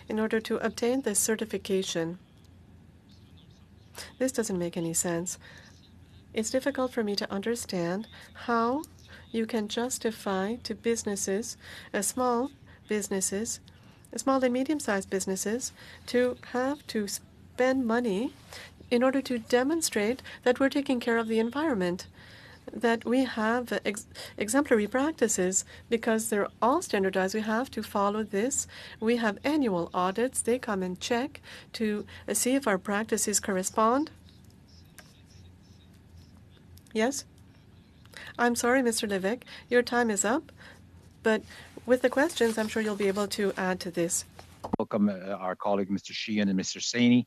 in order to obtain this certification. This doesn't make any sense. It's difficult for me to understand how you can justify to businesses, small and medium-sized businesses, to have to spend money in order to demonstrate that we're taking care of the environment, that we have exemplary practices, because they're all standardized. We have to follow this. We have annual audits. They come and check to see if our practices correspond. Yes? I'm sorry, Mr. Lévesque, your time is up, but with the questions, I'm sure you'll be able to add to this. Welcome our colleague, Mr. Sheehan and Mr. Saini.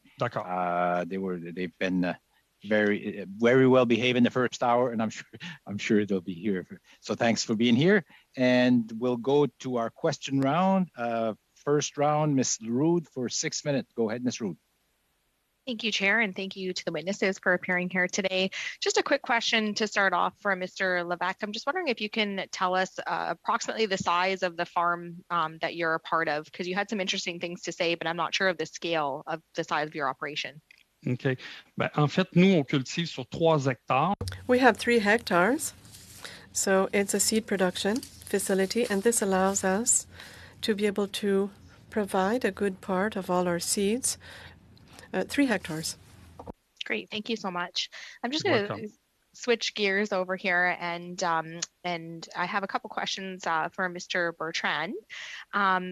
They've been very well behaved in the first hour, and I'm sure they'll be here. So thanks for being here, and we'll go to our question round. First round, Ms. Leroux for 6 minutes. Go ahead, Ms. Leroux. Thank you, Chair, and thank you to the witnesses for appearing here today. Just a quick question to start off for Mr. Lévesque. I'm just wondering if you can tell us approximately the size of the farm that you're a part of, because you had some interesting things to say, but I'm not sure of the scale of the size of your operation. OK. En fait, nous, on cultive sur 3 hectares. We have 3 hectares, so it's a seed production facility, and this allows us to be able to provide a good part of all our seeds. 3 hectares. Great, thank you so much. I'm just going to switch gears over here, and I have a couple questions for Mr. Bertrand.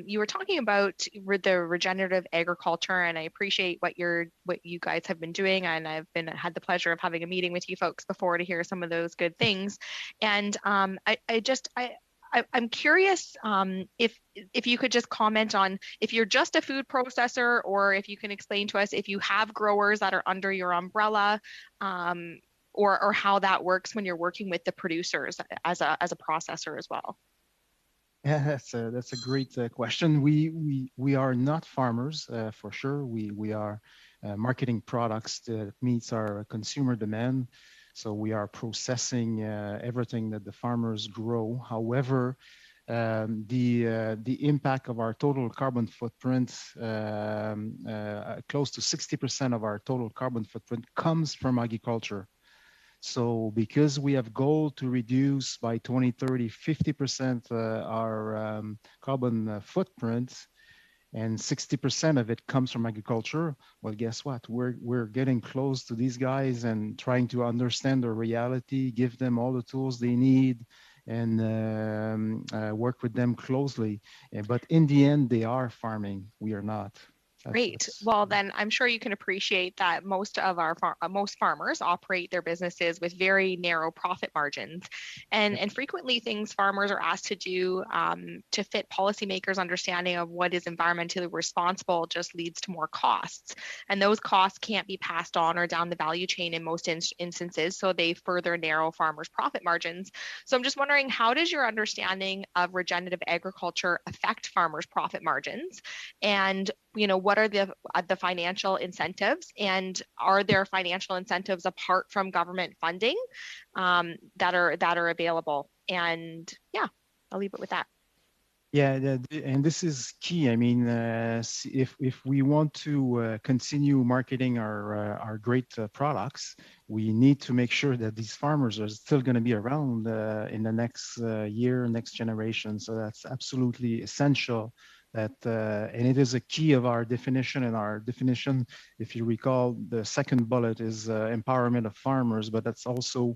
You were talking about the regenerative agriculture, and I appreciate what you guys have been doing, and I've had the pleasure of having a meeting with you folks before to hear some of those good things. And I'm curious if you could just comment on if you're just a food processor, or if you can explain to us if you have growers that are under your umbrella, or how that works when you're working with the producers as a processor as well. Yeah, that's a great question. We are not farmers for sure. We are marketing products that meets our consumer demand. So we are processing everything that the farmers grow. However, the impact of our total carbon footprint, close to 60% of our total carbon footprint comes from agriculture. So because we have goal to reduce by 2030, 50% our carbon footprint, and 60% of it comes from agriculture, well, guess what? We're getting close to these guys and trying to understand their reality, give them all the tools they need, and work with them closely. But in the end, they are farming. We are not. Great. Well, then I'm sure you can appreciate that most of our most farmers operate their businesses with very narrow profit margins, and frequently things farmers are asked to do to fit policymakers' understanding of what is environmentally responsible just leads to more costs, and those costs can't be passed on or down the value chain in most instances, so they further narrow farmers' profit margins. So I'm just wondering, how does your understanding of regenerative agriculture affect farmers' profit margins, and what are the financial incentives, and are there financial incentives apart from government funding that are available? And yeah, I'll leave it with that. Yeah, and this is key. I mean, if we want to continue marketing our great products, we need to make sure that these farmers are still going to be around in the next year, next generation. So that's absolutely essential. That and it is a key of our definition. And our definition, if you recall, the second bullet is empowerment of farmers, but that's also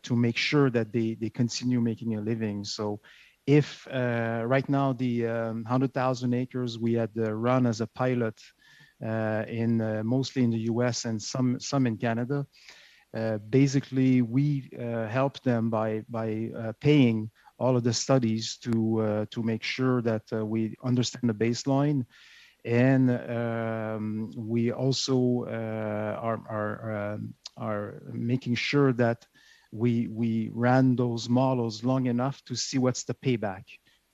to make sure that they continue making a living. So if right now the 100,000 acres we had run as a pilot in mostly in the US and some in Canada, basically we help them by paying all of the studies to make sure that we understand the baseline, and we also are making sure that we ran those models long enough to see what's the payback,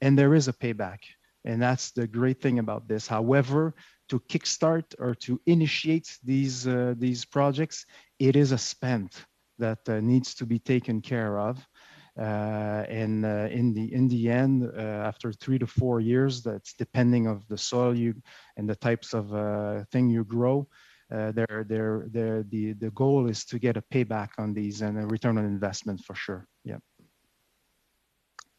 and there is a payback, and that's the great thing about this. However, to kickstart or to initiate these projects, it is a spend that needs to be taken care of. And in the end, after 3 to 4 years, that's depending of the soil and the types of thing you grow. The goal is to get a payback on these and a return on investment for sure. Yeah.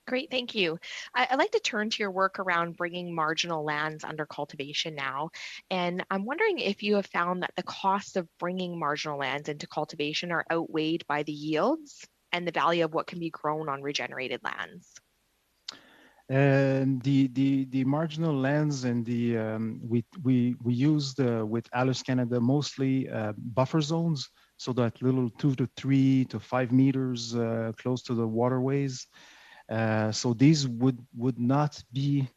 Great, thank you. I'd like to turn to your work around bringing marginal lands under cultivation now. And I'm wondering if you have found that the costs of bringing marginal lands into cultivation are outweighed by the yields and the value of what can be grown on regenerated lands. And the marginal lands and the we used with ALUS Canada mostly buffer zones, so that little 2 to 3 to 5 meters close to the waterways. So these would not be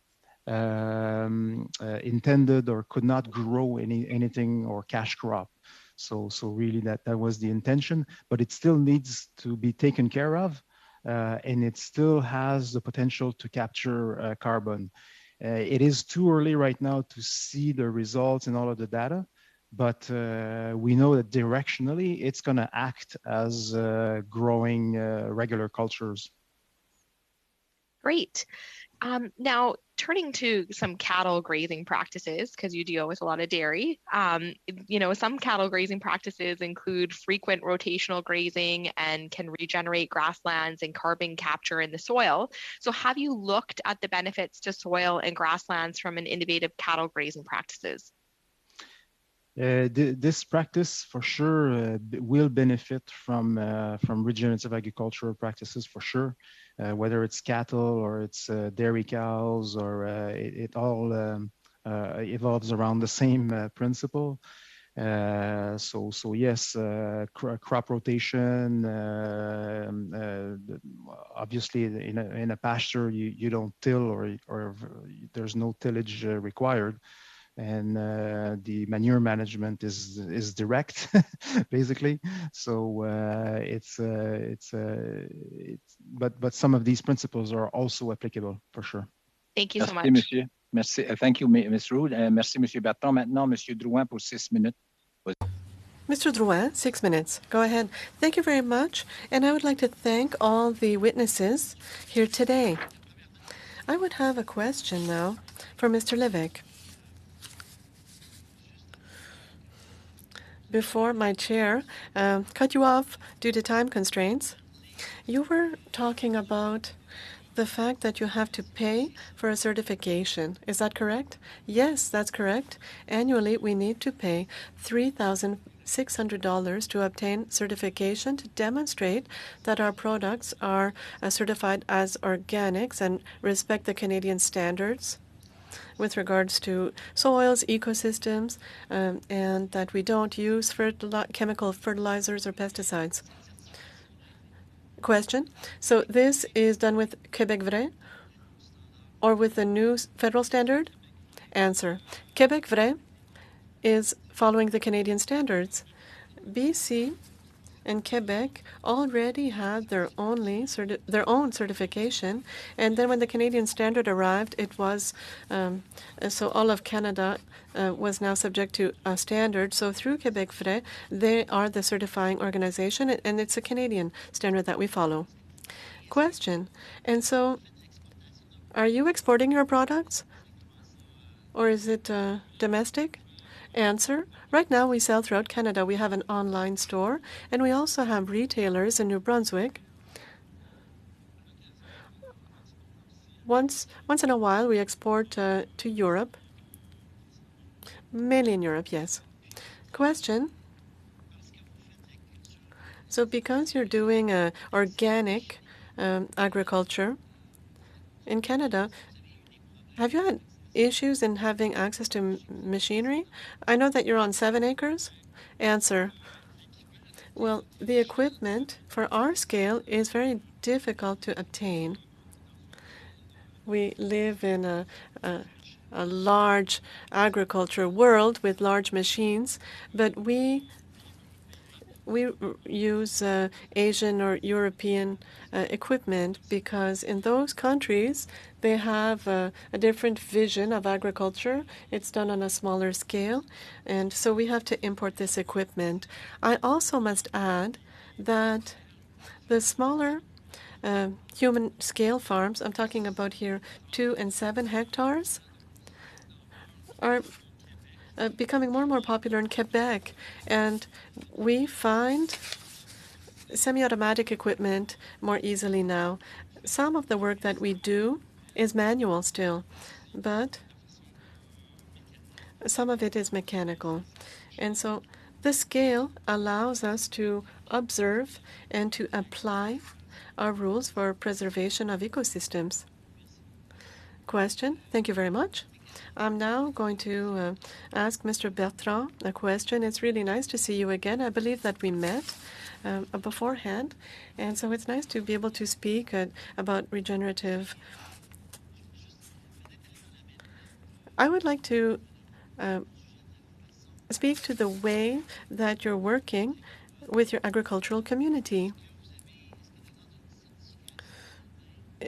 intended or could not grow anything or cash crop. So really that was the intention, but it still needs to be taken care of. And it still has the potential to capture carbon. It is too early right now to see the results and all of the data, but we know that directionally it's going to act as growing regular cultures. Great. Now, turning to some cattle grazing practices, because you deal with a lot of dairy, some cattle grazing practices include frequent rotational grazing and can regenerate grasslands and carbon capture in the soil. So have you looked at the benefits to soil and grasslands from an innovative cattle grazing practices? This practice for sure will benefit from regenerative agricultural practices for sure, whether it's cattle or it's dairy cows, or it all evolves around the same principle. So yes, crop rotation. Obviously, in a pasture you don't till or there's no tillage required. and the manure management is direct, basically. So but some of these principles are also applicable for sure. Thank you so much. Merci, monsieur. Merci. Thank you, Ms. Rood. Merci, monsieur Bertrand. Maintenant, monsieur Drouin pour 6 minutes. Mr. Drouin, 6 minutes. Go ahead. Thank you very much. And I would like to thank all the witnesses here today. I would have a question now for Mr. Levick. Before my chair cut you off due to time constraints, you were talking about the fact that you have to pay for a certification. Is that correct? Yes, that's correct. Annually, we need to pay $3,600 to obtain certification to demonstrate that our products are certified as organics and respect the Canadian standards with regards to soils, ecosystems, and that we don't use chemical fertilizers or pesticides. Question. So this is done with Québec Vrai or with the new federal standard? Answer. Québec Vrai is following the Canadian standards. BC and Quebec already had their own certification, and then when the Canadian standard arrived, it was so all of Canada was now subject to a standard. So through Québec Vrai, they are the certifying organization, and it's a Canadian standard that we follow. Question. And so, are you exporting your products, or is it domestic? Answer. Right now we sell throughout Canada. We have an online store, and we also have retailers in New Brunswick. Once in a while we export to Europe. Mainly in Europe, yes. Question. So because you're doing organic agriculture in Canada, have you had issues in having access to machinery? I know that you're on 7 acres. Answer. Well, the equipment for our scale is very difficult to obtain. We live in a large agriculture world with large machines, but we use Asian or European equipment because in those countries they have a different vision of agriculture. It's done on a smaller scale, and so we have to import this equipment. I also must add that the smaller human scale farms, I'm talking about here 2 and 7 hectares, are becoming more and more popular in Quebec, and we find semi-automatic equipment more easily now. Some of the work that we do is manual still, but some of it is mechanical. And so the scale allows us to observe and to apply our rules for preservation of ecosystems. Question. Thank you very much. I'm now going to ask Mr. Bertrand a question. It's really nice to see you again. I believe that we met beforehand, and so it's nice to be able to speak about regenerative. I would like to speak to the way that you're working with your agricultural community.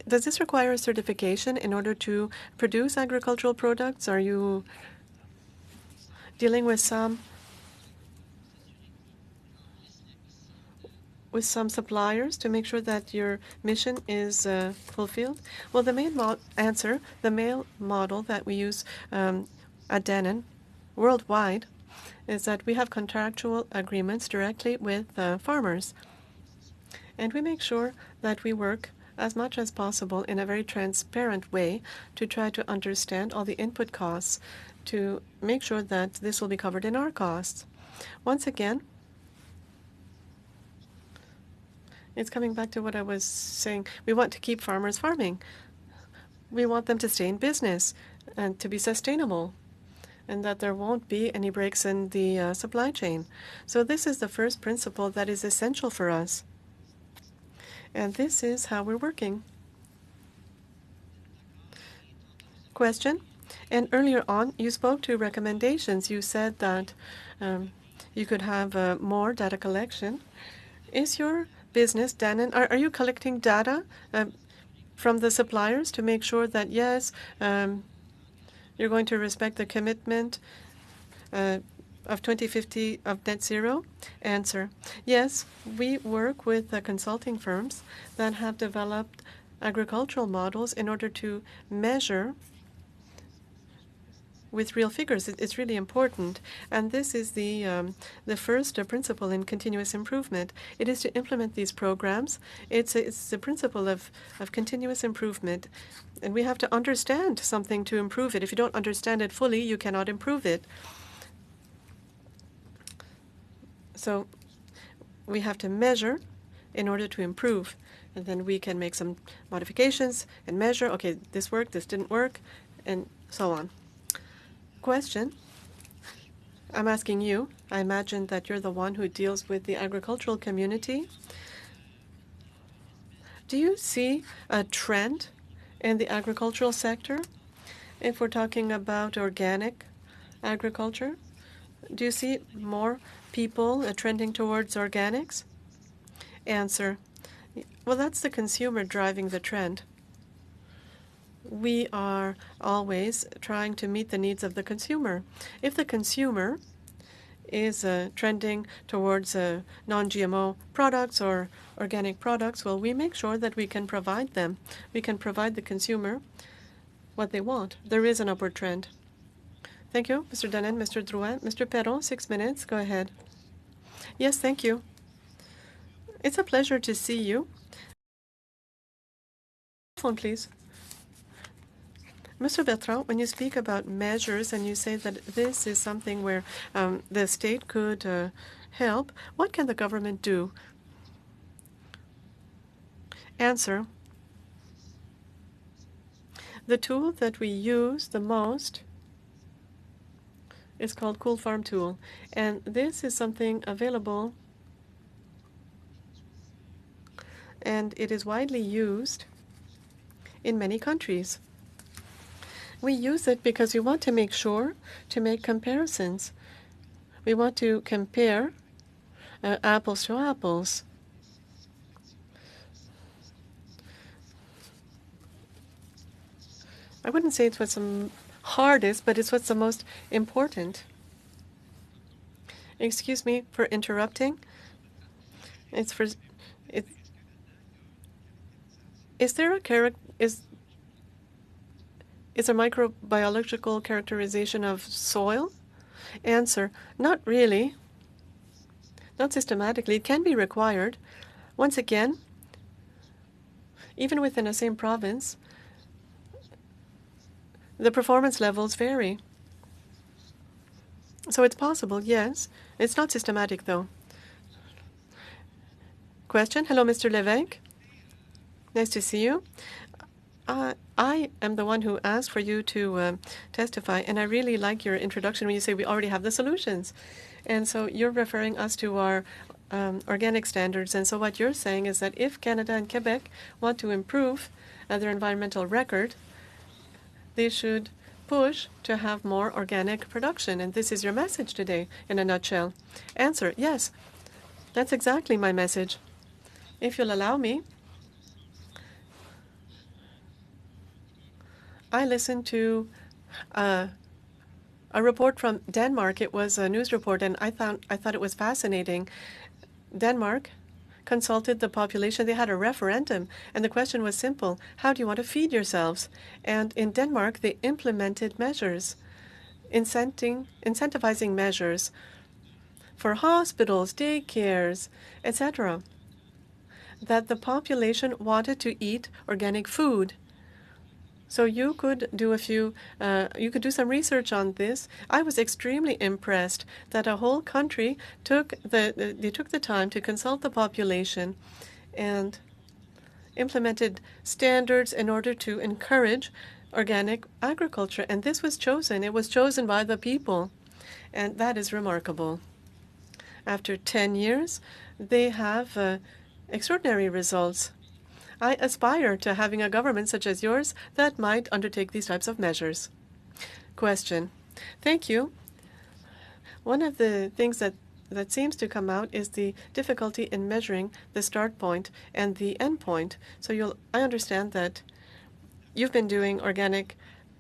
Does this require a certification in order to produce agricultural products? Are you dealing with some suppliers to make sure that your mission is fulfilled? Well, the main model that we use at Dannon worldwide is that we have contractual agreements directly with farmers, and we make sure that we work as much as possible in a very transparent way to try to understand all the input costs to make sure that this will be covered in our costs. Once again, it's coming back to what I was saying. We want to keep farmers farming. We want them to stay in business and to be sustainable, and that there won't be any breaks in the supply chain. So this is the first principle that is essential for us. And this is how we're working. Question. And earlier on, you spoke to recommendations. You said that you could have more data collection. Is your business, Danone, are you collecting data from the suppliers to make sure that, yes, you're going to respect the commitment of 2050 of net zero? Answer: yes, we work with consulting firms that have developed agricultural models in order to measure with real figures. It's really important. And this is the first principle in continuous improvement. It is to implement these programs. It's the principle of continuous improvement. And we have to understand something to improve it. If you don't understand it fully, you cannot improve it. So we have to measure in order to improve. And then we can make some modifications and measure, okay, this worked, this didn't work, and so on. Question. I'm asking you. I imagine that you're the one who deals with the agricultural community. Do you see a trend in the agricultural sector if we're talking about organic agriculture? Do you see more people trending towards organics? Answer. Well, that's the consumer driving the trend. We are always trying to meet the needs of the consumer. If the consumer is trending towards non-GMO products or organic products, well, we make sure that we can provide them. We can provide the consumer what they want. There is an upward trend. Thank you, Mr. Danone, Mr. Drouin. Mr. Perron, 6 minutes. Go ahead. Yes, thank you. It's a pleasure to see you. Phone, please. Mr. Bertrand, when you speak about measures and you say that this is something where the state could help, what can the government do? Answer. The tool that we use the most is called Cool Farm Tool, and this is something available and it is widely used in many countries. We use it because we want to make sure to make comparisons. We want to compare apples to apples. I wouldn't say it's what's the hardest, but it's what's the most important. Excuse me for interrupting. Is there a microbiological characterization of soil? Answer: not really. Not systematically. It can be required. Once again, even within the same province, the performance levels vary. So it's possible, yes. It's not systematic, though. Question. Hello, Mr. Lévesque. Nice to see you. I am the one who asked for you to testify, and I really like your introduction when you say we already have the solutions. And so you're referring us to our organic standards. And so what you're saying is that if Canada and Quebec want to improve their environmental record, they should push to have more organic production. And this is your message today in a nutshell. Answer: yes, that's exactly my message. If you'll allow me, I listened to a report from Denmark. It was a news report, and I thought it was fascinating. Denmark consulted the population. They had a referendum, and the question was simple: how do you want to feed yourselves? And in Denmark, they implemented measures, incentivizing measures for hospitals, daycares, etc., that the population wanted to eat organic food. So you could do some research on this. I was extremely impressed that a whole country took the time to consult the population and implemented standards in order to encourage organic agriculture. And this was chosen. It was chosen by the people. And that is remarkable. After 10 years, they have extraordinary results. I aspire to having a government such as yours that might undertake these types of measures. Question. Thank you. One of the things that seems to come out is the difficulty in measuring the start point and the end point. So I understand that you've been doing organic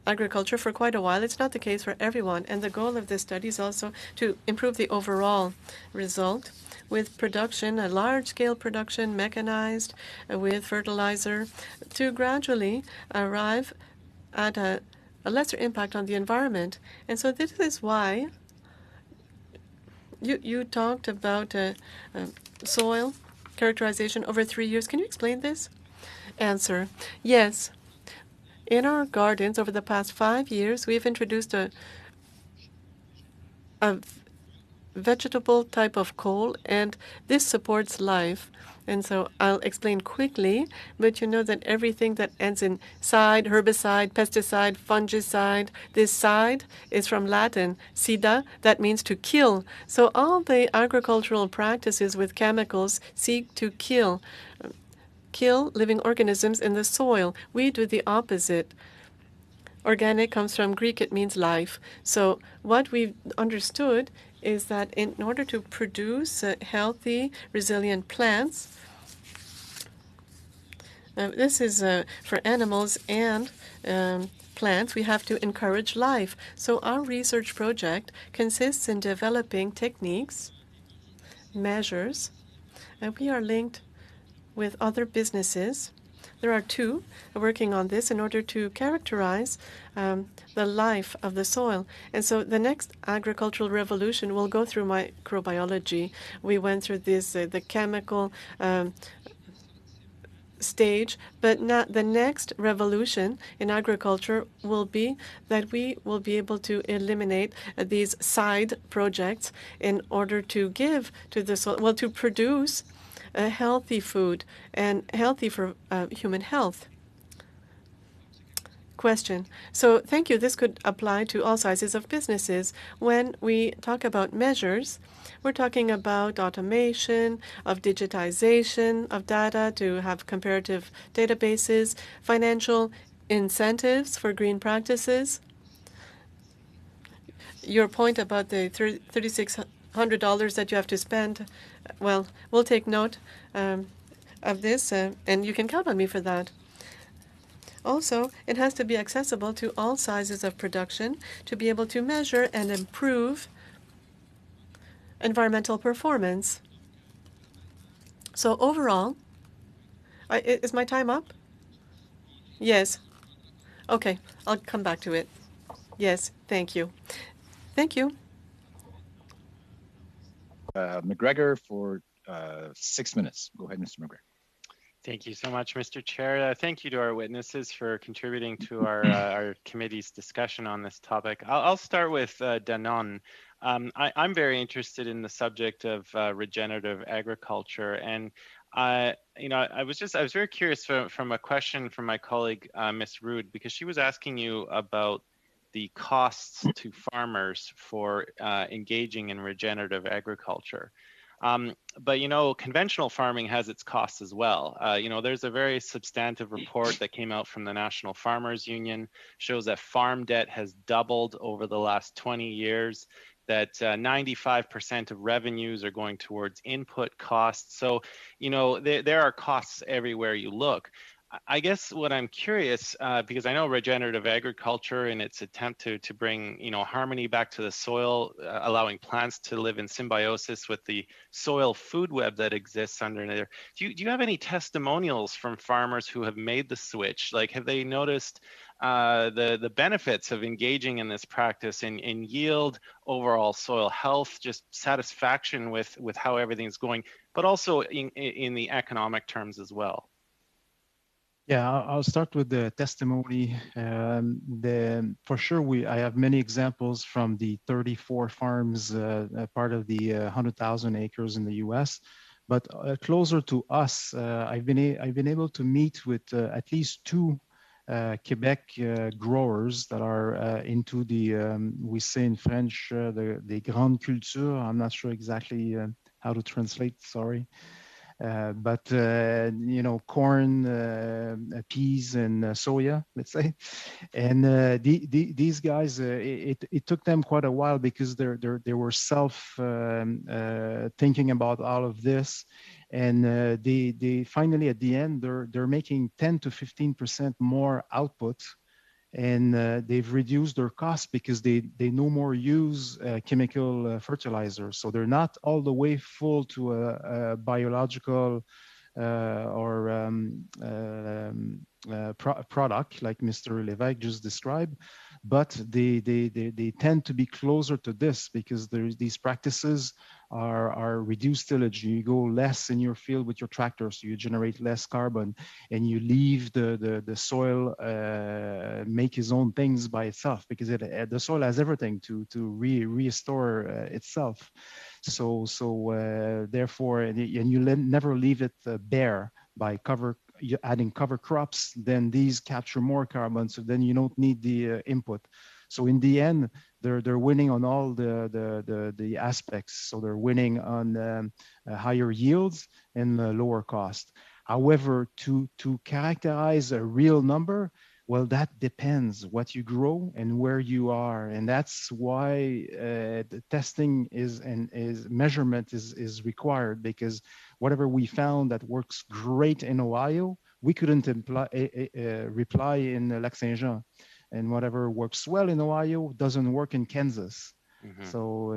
agriculture for quite a while. It's not the case for everyone. And the goal of this study is also to improve the overall result with production, a large-scale production, mechanized, with fertilizer, to gradually arrive at a lesser impact on the environment. And so this is why you talked about soil characterization over 3 years. Can you explain this? Answer. Yes. In our gardens over the past 5 years, we've introduced a vegetable type of coal, and this supports life. And so I'll explain quickly, but you know that everything that ends in side, herbicide, pesticide, fungicide, this side is from Latin, sida, that means to kill. So all the agricultural practices with chemicals seek to kill living organisms in the soil. We do the opposite. Organic comes from Greek, it means life. So what we've understood is that in order to produce healthy, resilient plants, this is for animals and plants, we have to encourage life. So our research project consists in developing techniques, measures, and we are linked with other businesses. There are 2 working on this in order to characterize the life of the soil. And so the next agricultural revolution will go through microbiology. We went through this, the chemical stage, but not the next revolution in agriculture will be that we will be able to eliminate these side projects in order to give to the soil, well, to produce a healthy food and healthy for human health. Question. So thank you. This could apply to all sizes of businesses. When we talk about measures, we're talking about automation, of digitization of data to have comparative databases, financial incentives for green practices. Your point about the $3,600 that you have to spend, well, we'll take note of this, and you can count on me for that. Also, it has to be accessible to all sizes of production to be able to measure and improve environmental performance. So overall, is my time up? Yes. Okay, I'll come back to it. Yes, thank you. Thank you. McGregor for 6 minutes. Go ahead, Mr. McGregor. Thank you so much, Mr. Chair. Thank you to our witnesses for contributing to our committee's discussion on this topic. I'll start with Danone. I'm very interested in the subject of regenerative agriculture, and I was very curious from a question from my colleague Ms. Rood, because she was asking you about the costs to farmers for engaging in regenerative agriculture. But conventional farming has its costs as well. There's a very substantive report that came out from the National Farmers Union, shows that farm debt has doubled over the last 20 years, that 95% of revenues are going towards input costs. So, there are costs everywhere you look. I guess what I'm curious, because I know regenerative agriculture in its attempt to bring, harmony back to the soil, allowing plants to live in symbiosis with the soil food web that exists under there. Do you have any testimonials from farmers who have made the switch? Like, have they noticed the benefits of engaging in this practice in yield, overall soil health, just satisfaction with how everything's going, but also in the economic terms as well? Yeah, I'll start with the testimony. For sure, I have many examples from the 34 farms, part of the 100,000 acres in the U.S. But closer to us, I've been able to meet with at least 2 Quebec growers that are into the, we say in French, the grande culture. I'm not sure exactly how to translate, sorry. But corn, peas, and soya, let's say, and these guys, it took them quite a while because they were thinking about all of this, and they finally at the end they're making 10 to 15% more output, and they've reduced their costs because they no more use chemical fertilizers. So they're not all the way full to a biological product like Mr. Levesque just described, but they tend to be closer to this because these practices are reduced tillage. You go less in your field with your tractor, so you generate less carbon, and you leave the soil make his own things by itself, because the soil has everything to restore itself. So therefore, and you never leave it bare by adding cover crops. Then these capture more carbon, so then you don't need the input. So in the end, they're winning on all the aspects. So they're winning on higher yields and lower cost. However, to characterize a real number, well, that depends what you grow and where you are, and that's why the testing is measurement is required, because whatever we found that works great in Ohio, we couldn't reply in Lac Saint-Jean, and whatever works well in Ohio doesn't work in Kansas. Mm-hmm. So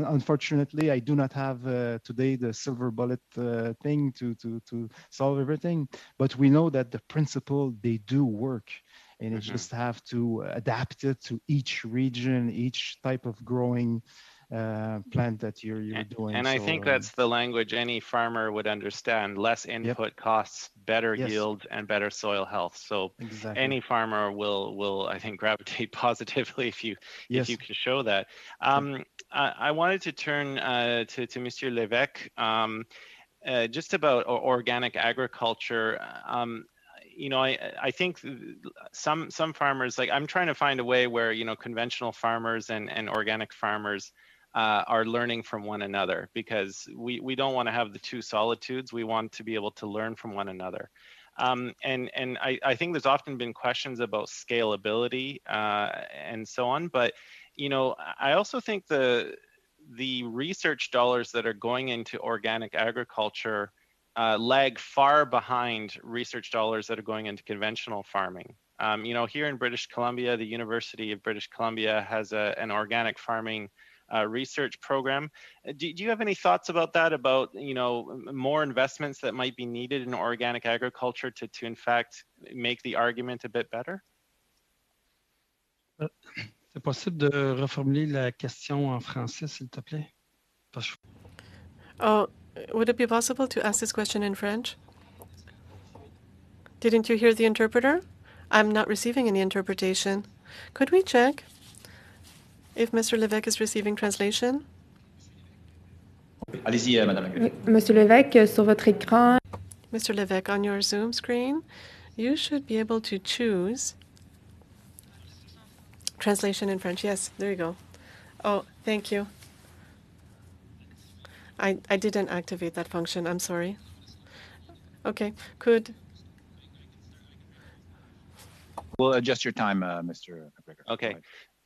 unfortunately, I do not have today the silver bullet thing to solve everything. But we know that the principle, they do work. And you just have to adapt it to each region, each type of growing plant that you're doing. And I think that's the language any farmer would understand. Less input costs, better yields, and better soil health. So any farmer will I think gravitate positively if you can show that. I wanted to turn to Monsieur Levesque just about organic agriculture. I think some farmers, like, I'm trying to find a way where conventional farmers and organic farmers are learning from one another, because we don't want to have the two solitudes. We want to be able to learn from one another. And I think there's often been questions about scalability and so on. But, I also think the research dollars that are going into organic agriculture lag far behind research dollars that are going into conventional farming. Here in British Columbia, the University of British Columbia has an organic farming research program. Do you have any thoughts about that, about more investments that might be needed in organic agriculture to in fact make the argument a bit better? C'est possible de reformuler la question en français, s'il te plaît? Oh, would it be possible to ask this question in French? Didn't you hear the interpreter? I'm not receiving any interpretation. Could we check if Mr. Levesque is receiving translation? Allez-y, Madame. Monsieur Levesque, sur votre écran. Mr. Levesque, on your Zoom screen, you should be able to choose translation in French. Yes, there you go. Oh, thank you. I didn't activate that function. I'm sorry. Okay, We'll adjust your time, Mr. McGregor. Okay.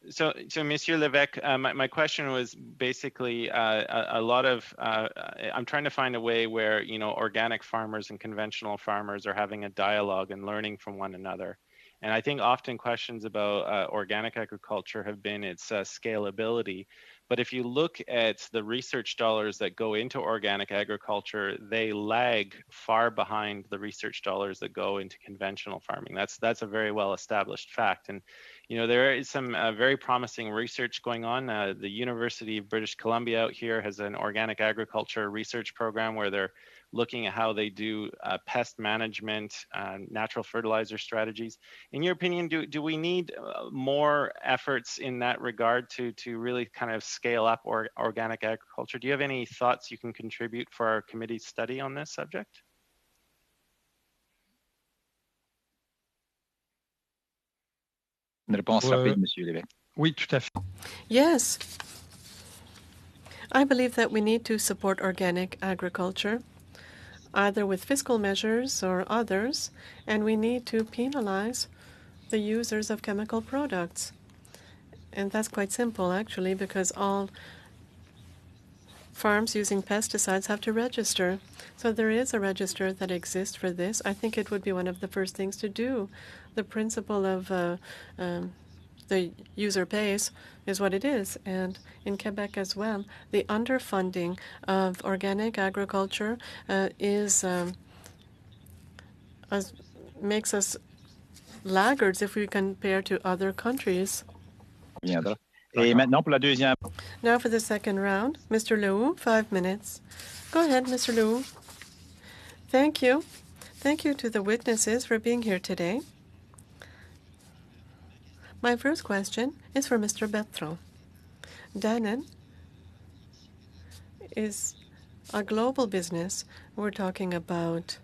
So Monsieur Levesque, my question was basically a lot of, I'm trying to find a way where, organic farmers and conventional farmers are having a dialogue and learning from one another. And I think often questions about organic agriculture have been its scalability. But if you look at the research dollars that go into organic agriculture, they lag far behind the research dollars that go into conventional farming. That's a very well established fact. And there is some very promising research going on. The University of British Columbia out here has an organic agriculture research program where they're looking at how they do pest management, natural fertilizer strategies. In your opinion, do we need more efforts in that regard to really kind of scale up organic agriculture? Do you have any thoughts you can contribute for our committee's study on this subject? Une réponse rapide, Monsieur Levesque. Oui, tout à fait. Yes. I believe that we need to support organic agriculture. either with fiscal measures or others, and we need to penalize the users of chemical products. And that's quite simple, actually, because all farms using pesticides have to register. So there is a register that exists for this. I think it would be one of the first things to do. The principle of the user pays is what it is. And in Quebec as well, the underfunding of organic agriculture makes us laggards if we compare to other countries. Et maintenant pour la deuxième. Now for the second round, Mr. Lehoux, 5 minutes. Go ahead, Mr. Lehoux. Thank you. Thank you to the witnesses for being here today. My first question is for Mr. Bertrand. Danone is a global business. We're talking about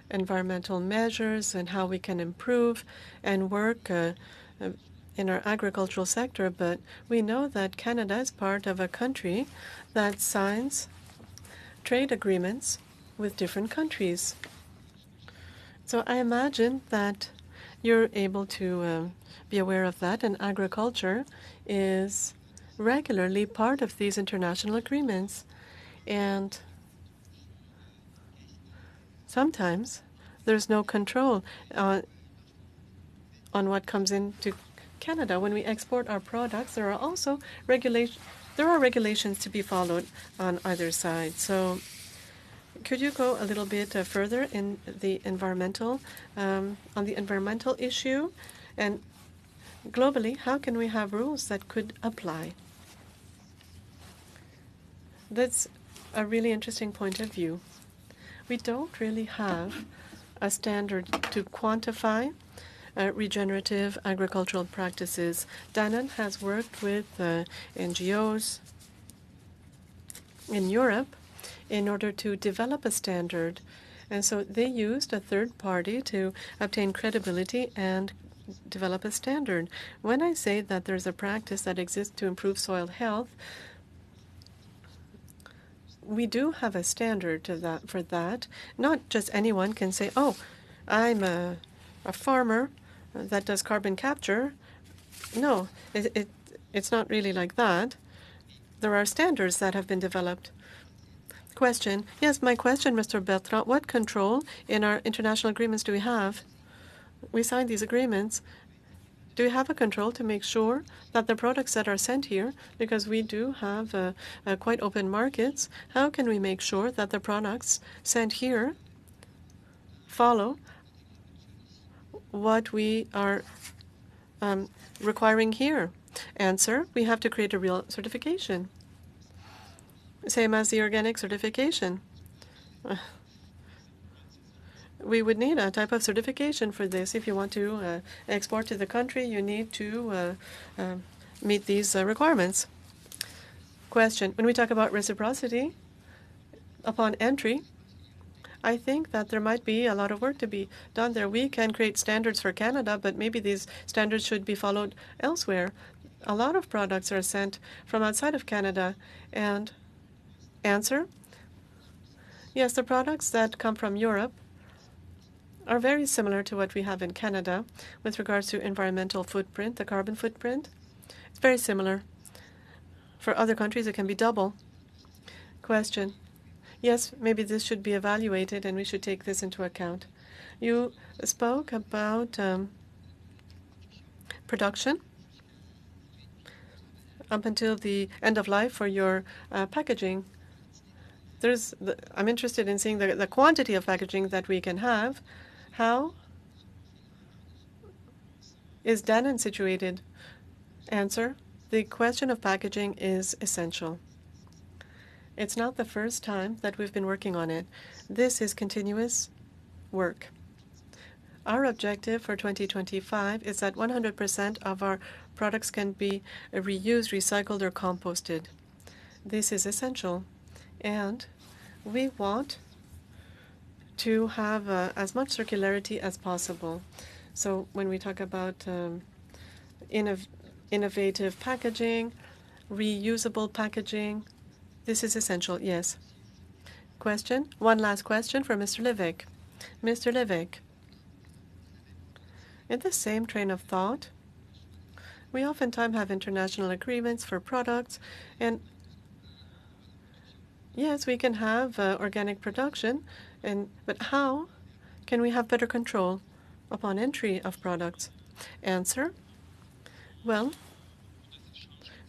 environmental measures and how we can improve and work in our agricultural sector, but we know that Canada is part of a country that signs trade agreements with different countries. So I imagine that you're able to be aware of that, and agriculture is regularly part of these international agreements. And sometimes there's no control on what comes into Canada. When we export our products, there are also regulations to be followed on either side. So could you go a little bit further in the environmental, on the environmental issue? And globally, how can we have rules that could apply? That's a really interesting point of view. We don't really have a standard to quantify regenerative agricultural practices. Danone has worked with NGOs in Europe in order to develop a standard. And so they used a third party to obtain credibility and develop a standard. When I say that there's a practice that exists to improve soil health, we do have a standard for that. Not just anyone can say, oh, I'm a farmer that does carbon capture. No, it's not really like that. There are standards that have been developed. Question. Yes, my question, Mr. Bertrand, what control in our international agreements do we have? We signed these agreements. Do we have a control to make sure that the products that are sent here, because we do have quite open markets, how can we make sure that the products sent here follow what we are requiring here? Answer, we have to create a real certification. Same as the organic certification. We would need a type of certification for this. If you want to export to the country, you need to meet these requirements. Question. When we talk about reciprocity, upon entry, I think that there might be a lot of work to be done there. We can create standards for Canada, but maybe these standards should be followed elsewhere. A lot of products are sent from outside of Canada. And answer, yes, the products that come from Europe are very similar to what we have in Canada with regards to environmental footprint, the carbon footprint. It's very similar. For other countries, it can be double. Question. Yes, maybe this should be evaluated and we should take this into account. You spoke about production up until the end of life for your packaging. I'm interested in seeing the quantity of packaging that we can have. How is Danone situated? Answer, the question of packaging is essential. It's not the first time that we've been working on it. This is continuous work. Our objective for 2025 is that 100% of our products can be reused, recycled, or composted. This is essential. And we want to have as much circularity as possible. So when we talk about innovative packaging, reusable packaging, this is essential, yes. question. One last question for Mr. Livik. Mr. Livik, in the same train of thought, we oftentimes have international agreements for products, and yes, we can have organic production, but how can we have better control upon entry of products? Answer: well,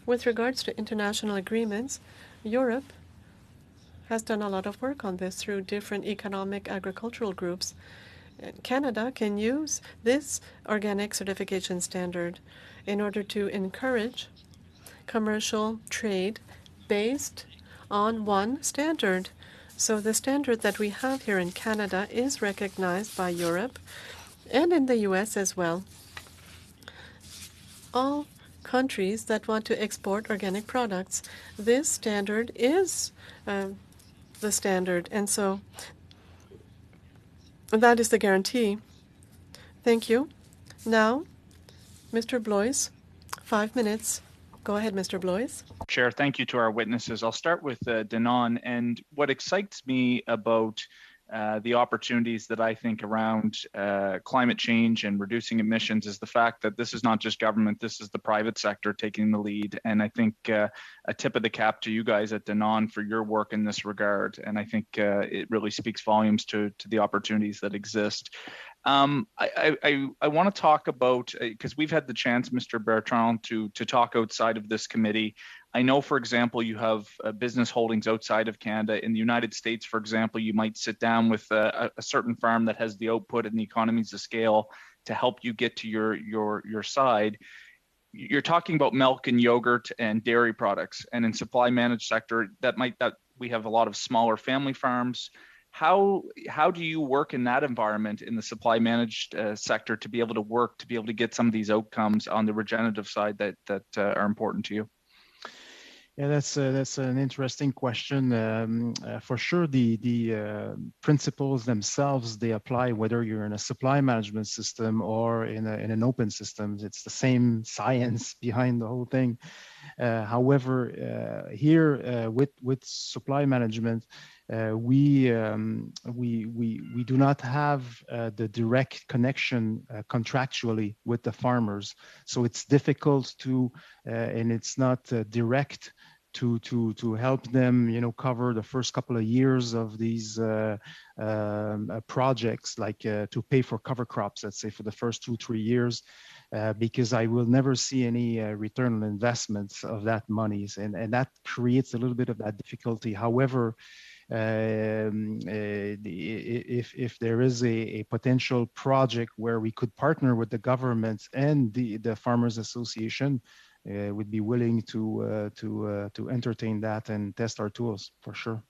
with regards to international agreements, Europe has done a lot of work on this through different economic agricultural groups. Canada can use this organic certification standard in order to encourage commercial trade based on one standard. So the standard that we have here in Canada is recognized by Europe and in the US as well. All countries that want to export organic products, this standard is the standard, and so that is the guarantee. Thank you. Now, Mr. Blois, 5 minutes. Go ahead, Mr. Blois. Chair, thank you to our witnesses. I'll start with Danon. And what excites me about the opportunities that I think around climate change and reducing emissions is the fact that this is not just government, this is the private sector taking the lead. And I think a tip of the cap to you guys at Danon for your work in this regard. And I think it really speaks volumes to the opportunities that exist. I want to talk about, because we've had the chance, Mr. Bertrand, to talk outside of this committee. I know, for example, you have business holdings outside of Canada. In the United States, for example, you might sit down with a certain farm that has the output and the economies of scale to help you get to your side. You're talking about milk and yogurt and dairy products, and in supply managed sector, that we have a lot of smaller family farms. How do you work in that environment in the supply managed sector to be able to get some of these outcomes on the regenerative side that are important to you? Yeah, that's an interesting question. For sure, the principles themselves, they apply whether you're in a supply management system or in an open system. It's the same science behind the whole thing. However, here with supply management, we do not have the direct connection contractually with the farmers, so it's difficult to and it's not direct to help them, cover the first couple of years of these projects, like to pay for cover crops, let's say, for the first 2-3 years, because I will never see any return on investments of that money, and that creates a little bit of that difficulty. However, if there is a potential project where we could partner with the government and the Farmers Association, we'd be willing to entertain that and test our tools for sure.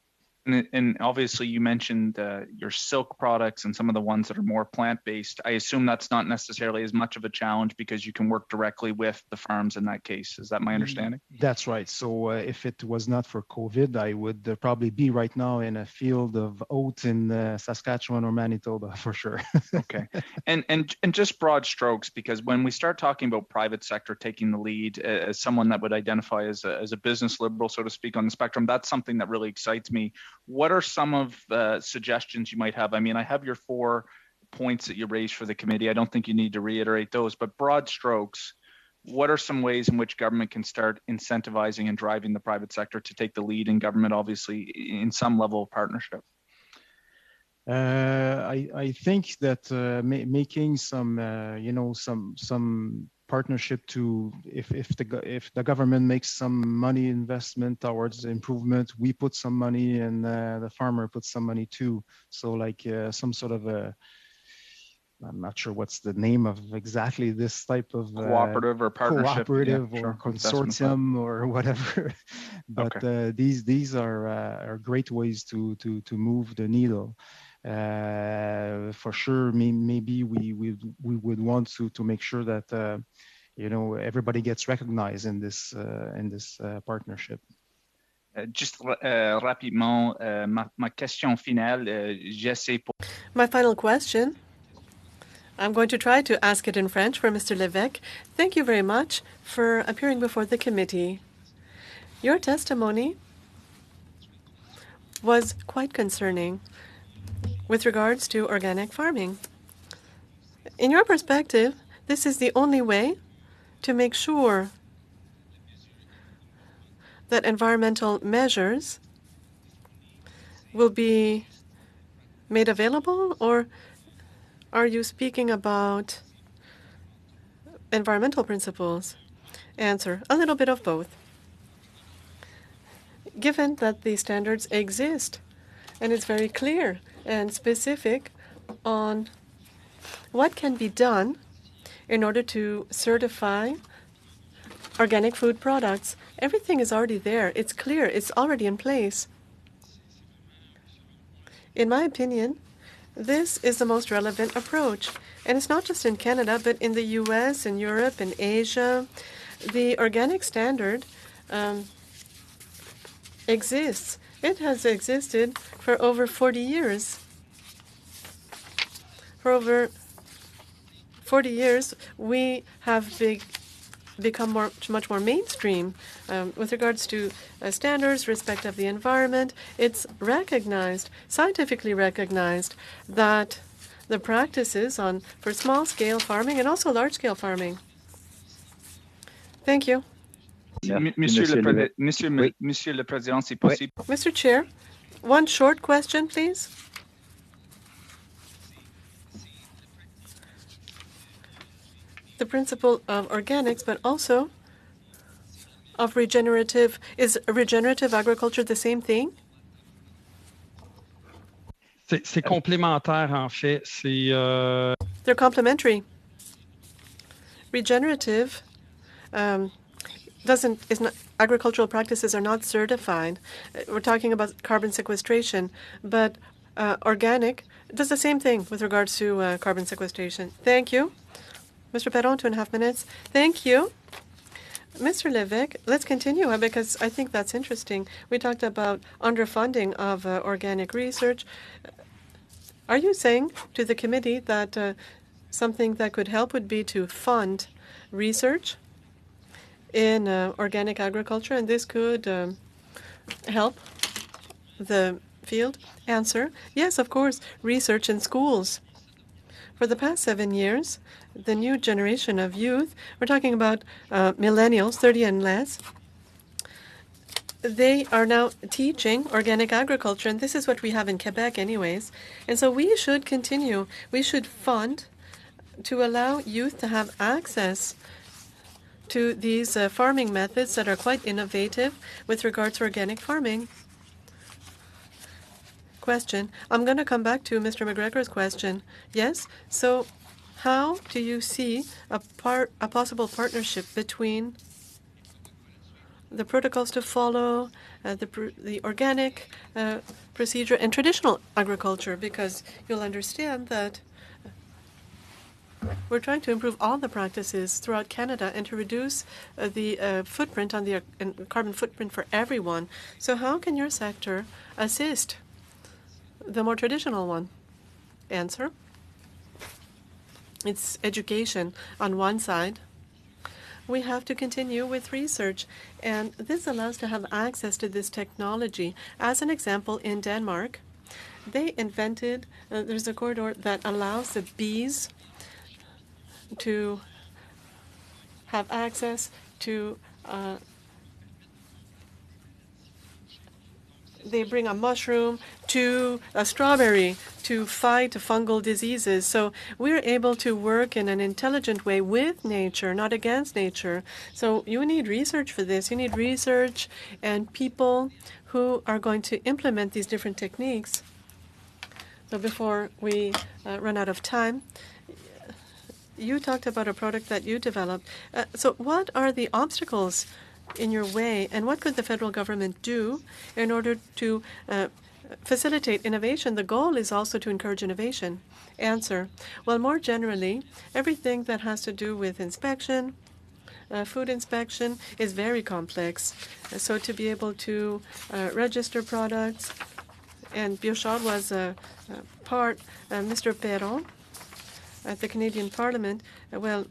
And obviously you mentioned your silk products and some of the ones that are more plant-based. I assume that's not necessarily as much of a challenge because you can work directly with the farms in that case. Is that my understanding? That's right. So if it was not for COVID, I would probably be right now in a field of oats in Saskatchewan or Manitoba for sure. Okay. And just broad strokes, because when we start talking about private sector taking the lead, as someone that would identify as a business liberal, so to speak, on the spectrum, that's something that really excites me. What are some of the suggestions you might have? I mean, I have your 4 points that you raised for the committee. I don't think you need to reiterate those, but broad strokes, what are some ways in which government can start incentivizing and driving the private sector to take the lead in government, obviously, in some level of partnership? I think that making some, some partnership to, if the government makes some money investment towards improvement, we put some money and the farmer puts some money too. So like some sort of I'm not sure what's the name of exactly this type of cooperative or partnership, cooperative or consortium or whatever. But okay. These are great ways to move the needle. For sure, maybe we would want to make sure that everybody gets recognized in this partnership. Just rapidement, ma question finale, j'essaie pour... My final question, I'm going to try to ask it in French for Mr. Lévesque. Thank you very much for appearing before the committee. Your testimony was quite concerning with regards to organic farming. In your perspective, this is the only way to make sure that environmental measures will be made available, or are you speaking about environmental principles? Answer, a little bit of both. Given that the standards exist, and it's very clear and specific on what can be done in order to certify organic food products, everything is already there. It's clear. It's already in place. In my opinion, this is the most relevant approach. And it's not just in Canada, but in the US, in Europe, in Asia. The organic standard exists. It has existed for over 40 years. For over 40 years, we have become much more mainstream with regards to standards, respect of the environment. It's recognized, scientifically recognized, that the practices for small-scale farming and also large-scale farming. Thank you. Monsieur le Président, c'est possible. Mr. Chair, one short question, please. The principle of organics, but also of regenerative. Is regenerative agriculture the same thing? C'est complémentaire, en fait. They're complementary. Regenerative agricultural practices are not certified. We're talking about carbon sequestration, but organic does the same thing with regards to carbon sequestration. Thank you. Mr. Perron, 2.5 minutes. Thank you. Mr. Lévesque, let's continue because I think that's interesting. We talked about underfunding of organic research. Are you saying to the committee that something that could help would be to fund research in organic agriculture, and this could help the field? Answer, yes, of course, research in schools. For the past 7 years, the new generation of youth, we're talking about millennials, 30 and less, they are now teaching organic agriculture, and this is what we have in Quebec anyways. And so we should continue. We should fund to allow youth to have access to these farming methods that are quite innovative with regards to organic farming. Question. I'm going to come back to Mr. McGregor's question. Yes? So how do you see a possible partnership between the protocols to follow, the organic procedure, and traditional agriculture? Because you'll understand that we're trying to improve all the practices throughout Canada and to reduce the footprint on the carbon footprint for everyone. So how can your sector assist the more traditional one? Answer. It's education on one side. We have to continue with research, and this allows to have access to this technology. As an example, in Denmark, they invented, there's a corridor that allows the bees to have access to they bring a mushroom to a strawberry to fight fungal diseases. So we're able to work in an intelligent way with nature, not against nature. So you need research for this. You need research and people who are going to implement these different techniques. So before we run out of time, you talked about a product that you developed. So what are the obstacles in your way, and what could the federal government do in order to facilitate innovation? The goal is also to encourage innovation. Answer. Well, more generally, everything that has to do with inspection, food inspection, is very complex. So to be able to register products, and Biochar was part, Mr. Perron at the Canadian Parliament, well,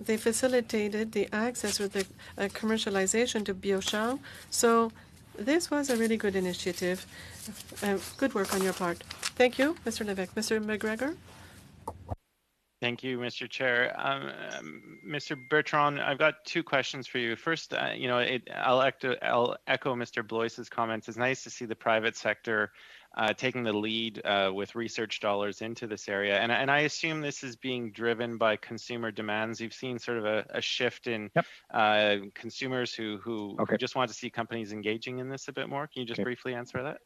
they facilitated the access with the commercialization to Biochar. So this was a really good initiative. Good work on your part. Thank you, Mr. Levesque. Mr. McGregor? Thank you, Mr. Chair. Mr. Bertrand, I've got two questions for you. First, I'll echo Mr. Blois's comments. It's nice to see the private sector taking the lead with research dollars into this area. And I assume this is being driven by consumer demands. You've seen sort of a shift in consumers who just want to see companies engaging in this a bit more. Can you just briefly answer that?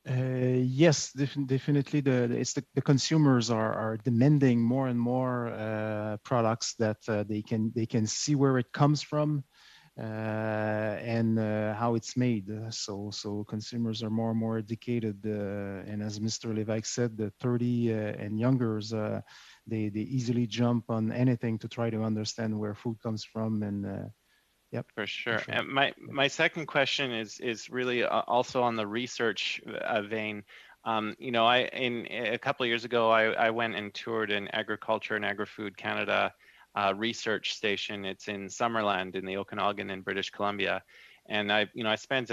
Yes, definitely. The consumers are demanding more and more products that they can see where it comes from and how it's made. So consumers are more and more educated. And as Mr. Levesque said, the 30 and youngers, they easily jump on anything to try to understand where food comes from. And yep, for sure. And my second question is really also on the research vein. A couple of years ago, I went and toured an Agriculture and Agri-Food Canada research station. It's in Summerland in the Okanagan in British Columbia. And I spent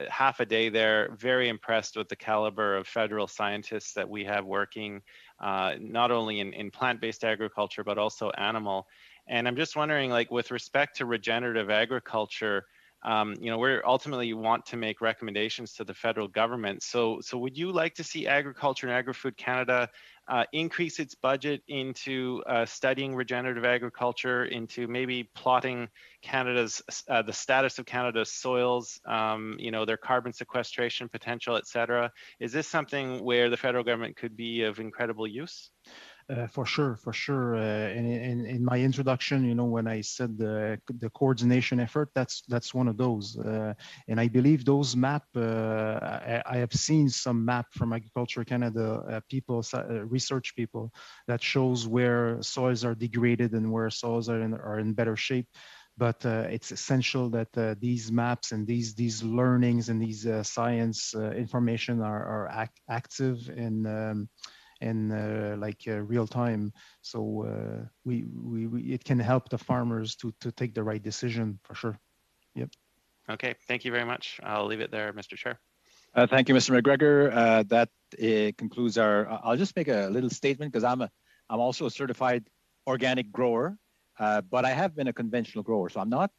half a day there, very impressed with the caliber of federal scientists that we have working, not only in plant-based agriculture, but also animal. And I'm just wondering, like, with respect to regenerative agriculture, we're ultimately want to make recommendations to the federal government. So would you like to see Agriculture and Agri-Food Canada increase its budget into studying regenerative agriculture, into maybe plotting Canada's the status of Canada's soils, their carbon sequestration potential, et cetera? Is this something where the federal government could be of incredible use? For sure. In my introduction, when I said the coordination effort, that's one of those. And I believe those map, I have seen some map from Agriculture Canada people, research people, that shows where soils are degraded and where soils are in better shape. But it's essential that these maps and these learnings and these science information are active and real time, so it can help the farmers to take the right decision, for sure. Yep. Okay, thank you very much. I'll leave it there, Mr. Chair. Thank you, Mr. McGregor. That concludes I'll just make a little statement, because I'm also a certified organic grower, but I have been a conventional grower, so I'm not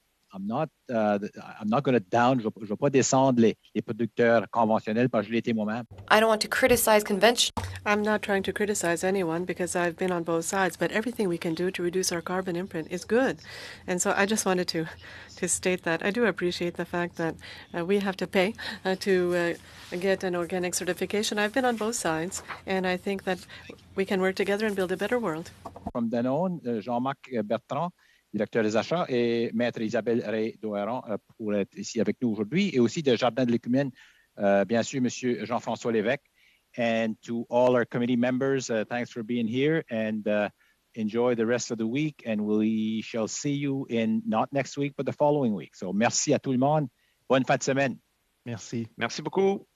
going to down, je vais pas descendre les producteurs conventionnels parce que je l'ai été moi-même. I don't want to criticize convention. I'm not trying to criticize anyone, because I've been on both sides, but everything we can do to reduce our carbon imprint is good. And so I just wanted to state that. I do appreciate the fact that we have to pay to get an organic certification. I've been on both sides, and I think that we can work together and build a better world. From Danone, Jean-Marc Bertrand, directeur des achats, et Maître Isabelle Ray-Doheron pour être ici avec nous aujourd'hui, et aussi de Jardin de l'Écumène, bien sûr, Monsieur Jean-François Lévesque. And to all our committee members, thanks for being here, and enjoy the rest of the week. And we shall see you in not next week, but the following week. So merci à tout le monde. Bonne fin de semaine. Merci. Merci beaucoup.